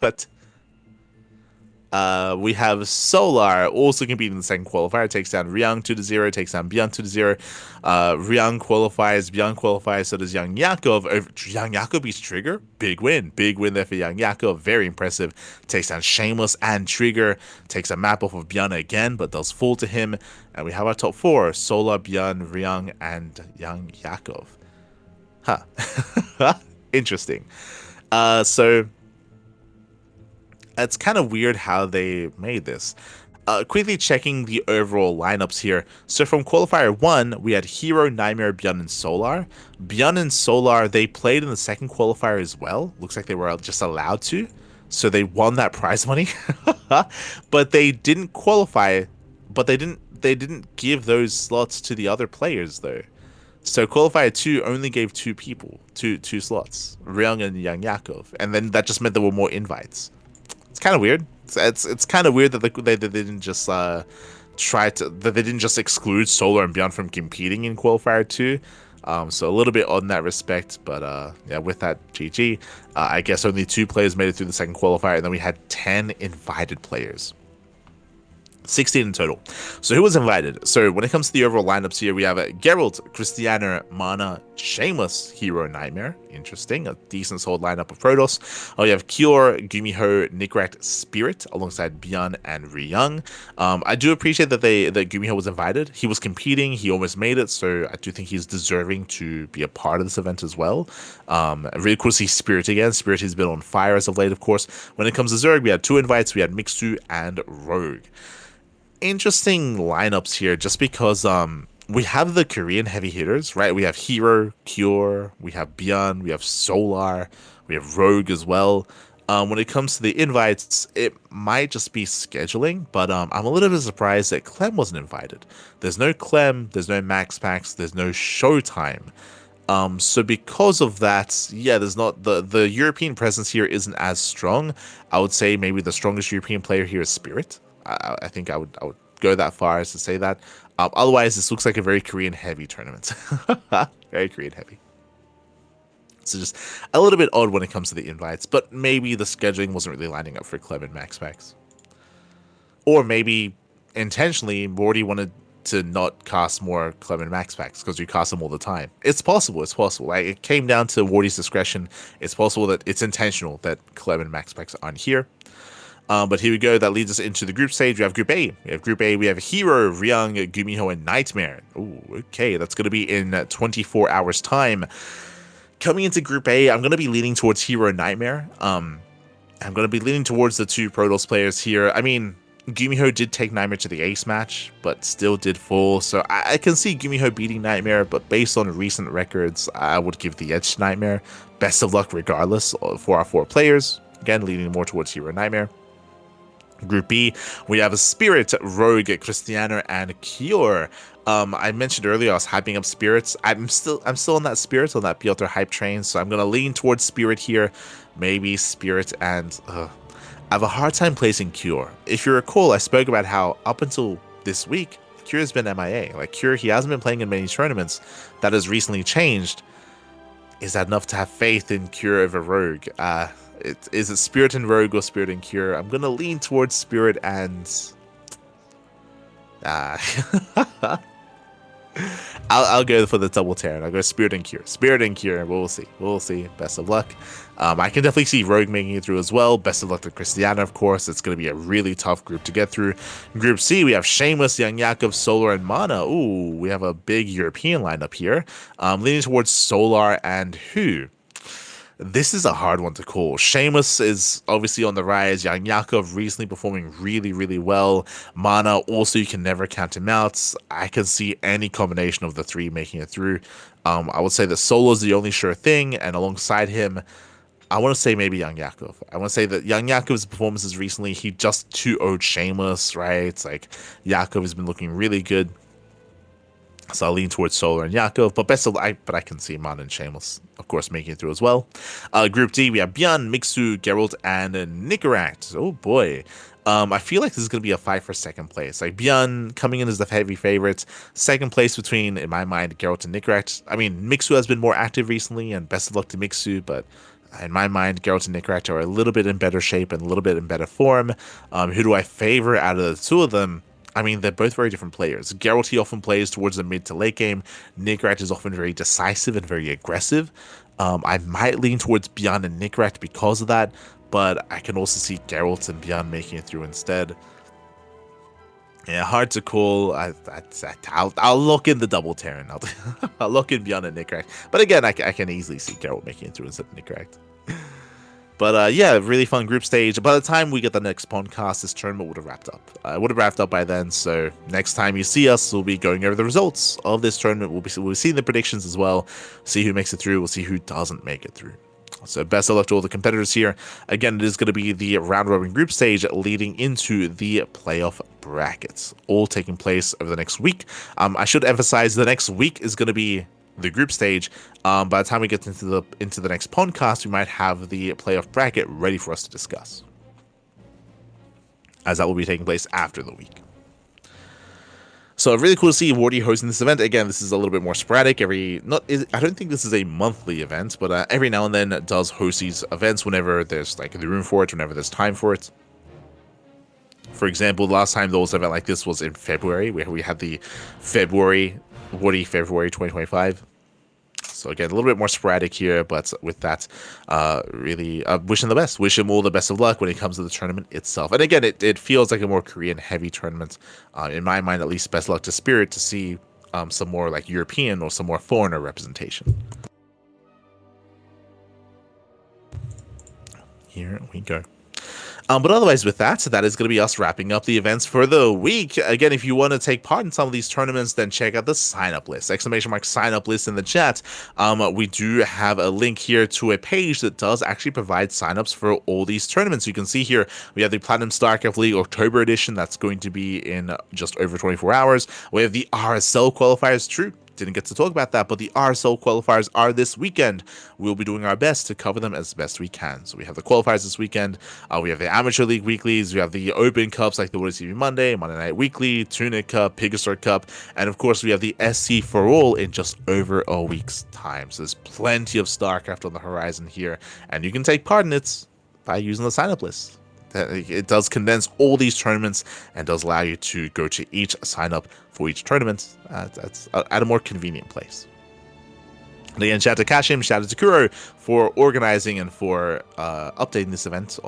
But we have Solar also competing in the second qualifier, takes down Ryang 2-0, takes down Beyond 2-0. Ryang qualifies, Beyond qualifies, so does Young Yakov. Young Yakov beats Trigger. Big win there for Young Yakov. Very impressive. Takes down Shameless and Trigger. Takes a map off of Beyond again, but does fall to him. And we have our top 4, Solar, Beyond, Ryang, and Young Yakov. Huh. Interesting. So it's kind of weird how they made this. Quickly checking the overall lineups here. So from qualifier 1, we had Hero, Nightmare, Beyond, and Solar. Beyond and Solar, they played in the second qualifier as well. Looks like they were just allowed to. So they won that prize money. But they didn't qualify. But they didn't give those slots to the other players though. So qualifier 2 only gave two people two slots, Ryung and Yang Yakov, and then that just meant there were more invites. It's kind of weird. It's kind of weird that they didn't just that they didn't just exclude Solar and Beyond from competing in qualifier 2. So a little bit odd in that respect, but yeah, with that, GG. I guess only 2 players made it through the second qualifier, and then we had 10 invited players. 16 in total. So who was invited? So when it comes to the overall lineups here, we have Geralt, Christiana, Mana, Shameless, Hero, Nightmare. Interesting. A decent solid lineup of Protoss. We have Kior, Gumiho, Nikrat, Spirit, alongside Björn and Ryung. I do appreciate that that Gumiho was invited. He was competing. He almost made it. So I do think he's deserving to be a part of this event as well. Really cool to see Spirit again. Spirit has been on fire as of late, of course. When it comes to Zerg, we had 2 invites. We had Mixu and Rogue. Interesting lineups here just because we have the Korean heavy hitters, right? We have Hero, Cure, we have Björn, we have Solar, we have Rogue as well. When it comes to the invites, it might just be scheduling, but I'm a little bit surprised that Clem wasn't invited. There's no Clem, there's no Max Packs, there's no Showtime. So because of that, yeah, there's not the European presence here isn't as strong. I would say maybe the strongest European player here is Spirit. I think I would go that far as to say that. Otherwise, this looks like a very Korean heavy tournament. Very Korean heavy. So just a little bit odd when it comes to the invites, but maybe the scheduling wasn't really lining up for Clem and Max Packs. Or maybe intentionally Morty wanted to not cast more Clem and Max Packs because we cast them all the time. It's possible. It's possible. Like, it came down to Wardy's discretion. It's possible that it's intentional that Clem and Max Packs aren't here. But here we go. That leads us into the group stage. We have Group A. We have Hero, Ryung, Gumiho, and Nightmare. Ooh, okay. That's going to be in 24 hours' time. Coming into Group A, I'm going to be leaning towards Hero and Nightmare. I'm going to be leaning towards the 2 Protoss players here. I mean, Gumiho did take Nightmare to the Ace match, but still did fall. So I can see Gumiho beating Nightmare, but based on recent records, I would give the edge to Nightmare. Best of luck regardless for our 4 players. Again, leaning more towards Hero and Nightmare. Group B, we have a Spirit, Rogue, Christiana, and Cure. I mentioned earlier I was hyping up Spirits. I'm still on that Spirit, on that Piotr hype train, so I'm gonna lean towards Spirit here. Maybe Spirit, and I have a hard time placing Cure. If you recall, I spoke about how up until this week, Cure has been MIA. Like, Cure, he hasn't been playing in many tournaments. That has recently changed. Is that enough to have faith in Cure over Rogue? Is it Spirit and Rogue or Spirit and Cure? I'm gonna lean towards Spirit and I'll go for the double tear. I'll go Spirit and Cure. Spirit and Cure. We'll see. Best of luck. I can definitely see Rogue making it through as well. Best of luck to Christiana, of course. It's going to be a really tough group to get through. In Group C, we have Shameless, Young Yakov, Solar, and Mana. Ooh, we have a big European lineup here. Leaning towards Solar and who? This is a hard one to call. Shameless is obviously on the rise. Young Yakov recently performing really, really well. Mana, also, you can never count him out. I can see any combination of the 3 making it through. I would say that Solo's the only sure thing, and alongside him, I want to say maybe Young Yakov. I want to say that Young Yakov's performances recently, he just 2-0'd Shameless, right? It's like Yakov has been looking really good. So I'll lean towards Solar and Yakov, but I can see Mana and Shameless, of course, making it through as well. Group D, we have Björn, Mixu, Geralt, and Nikrat. Oh boy. I feel like this is going to be a fight for second place. Like, Björn coming in as the heavy favorite. Second place between, in my mind, Geralt and Nikrat. I mean, Mixu has been more active recently, and best of luck to Mixu, but in my mind, Geralt and Nikrat are a little bit in better shape and a little bit in better form. Who do I favor out of the 2 of them? I mean, they're both very different players. Geralt, he often plays towards the mid to late game. Nikrat is often very decisive and very aggressive. I might lean towards Björn and Nikrat because of that, but I can also see Geralt and Björn making it through instead. Yeah, hard to call. I'll lock in the double Terran. I'll lock in Björn and Nikrat. But again, I can easily see Geralt making it through instead of Nikrat. But yeah, really fun group stage. By the time we get the next podcast, this tournament would have wrapped up. It would have wrapped up by then, so next time you see us, we'll be going over the results of this tournament. We'll be seeing the predictions as well, see who makes it through, we'll see who doesn't make it through. So best of luck to all the competitors here. Again, it is going to be the round-robin group stage leading into the playoff brackets, all taking place over the next week. I should emphasize the next week is going to be the group stage. By the time we get into the next podcast, we might have the playoff bracket ready for us to discuss, as that will be taking place after the week. So really cool to see Wardy hosting this event. Again, this is a little bit more sporadic. I don't think this is a monthly event, but every now and then it does host these events whenever there's like the room for it, whenever there's time for it. For example, the last time there was an event like this was in February, where we had the Wardy February 2025. So again, a little bit more sporadic here, but with that, really wish him the best. Wish him all the best of luck when it comes to the tournament itself. And again, it feels like a more Korean-heavy tournament. In my mind, at least, best luck to Spirit to see some more like European or some more foreigner representation. Here we go. But otherwise with that is going to be us wrapping up the events for the week. Again, if you want to take part in some of these tournaments, then check out the sign-up list, !sign-up list in the chat. We do have a link here to a page that does actually provide sign-ups for all these tournaments. You can see here, we have the Platinum StarCraft League October edition. That's going to be in just over 24 hours. We have the RSL qualifiers. True, didn't get to talk about that, but the RSL qualifiers are this weekend. We'll be doing our best to cover them as best we can. So we have the qualifiers this weekend. We have the Amateur League weeklies. We have the Open Cups like the World TV Monday Night Weekly, Tuna Cup, Pigastar Cup, and of course we have the SC for All in just over a week's time. So there's plenty of StarCraft on the horizon here, and you can take part in it by using the sign-up list. It does condense all these tournaments and does allow you to go to each sign up for each tournament at a more convenient place. And again, shout out to Kashim, shout out to Kuro for organizing and for updating this event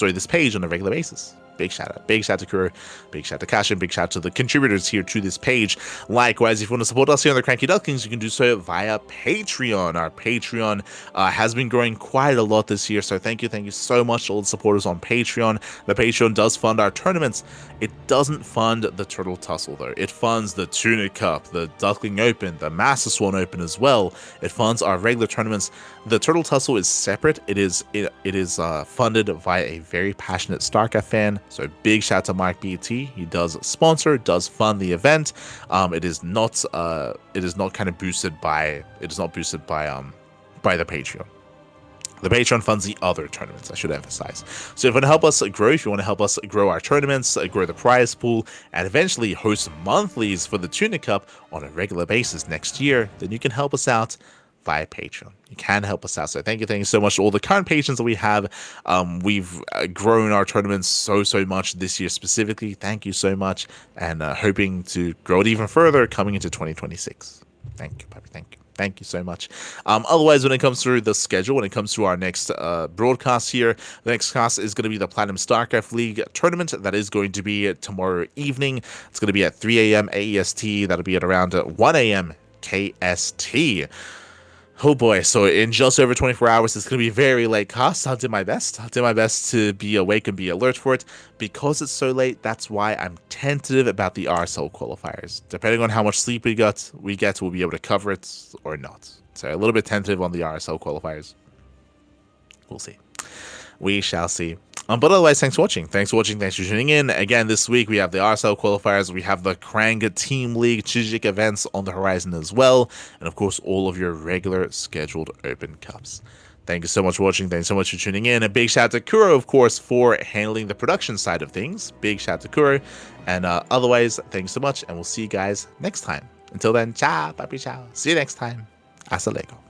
this page on a regular basis. Big shout out. Big shout out to Kuro. Big shout out to Kashim. Big shout out to the contributors here to this page. Likewise, if you want to support us here on the CranKy Ducklings, you can do so via Patreon. Our Patreon has been growing quite a lot this year, so thank you so much to all the supporters on Patreon. The Patreon does fund our tournaments. It doesn't fund the Turtle Tussle, though. It funds the Tuna Cup, the Duckling Open, the Master Swan Open as well. It funds our regular tournaments. The Turtle Tussle is separate. It is funded by a very passionate StarCraft fan. So big shout out to Mark BT. He does sponsor, does fund the event. It is not boosted by the Patreon. The Patreon funds the other tournaments, I should emphasize. So if you want to help us grow, if you want to help us grow our tournaments, grow the prize pool, and eventually host monthlies for the Tuna Cup on a regular basis next year, then you can help us out via Patreon. You can help us out. So thank you so much to all the current patrons that we have. We've grown our tournaments so much this year specifically. Thank you so much, and hoping to grow it even further coming into 2026. Thank you, Papi. Thank you. Thank you so much. Otherwise, when it comes to the schedule, when it comes to our next broadcast here, the next cast is going to be the Platinum StarCraft League tournament. That is going to be tomorrow evening. It's going to be at 3 a.m. AEST. That'll be at around 1 a.m. KST. Oh boy, so in just over 24 hours, it's going to be a very late cast. I'll do my best. I'll do my best to be awake and be alert for it. Because it's so late, that's why I'm tentative about the RSL qualifiers. Depending on how much sleep we get, we'll be able to cover it or not. So a little bit tentative on the RSL qualifiers. We'll see. We shall see. But otherwise, thanks for watching. Thanks for tuning in. Again, this week we have the RSL qualifiers, we have the CranKy Team League Chijik events on the horizon as well, and of course all of your regular scheduled Open Cups. Thank you so much for watching. Thanks so much for tuning in. A big shout out to Kuro, of course, for handling the production side of things. Big shout out to Kuro. And otherwise, thanks so much, and we'll see you guys next time. Until then, ciao, papi ciao. See you next time. Hasta luego.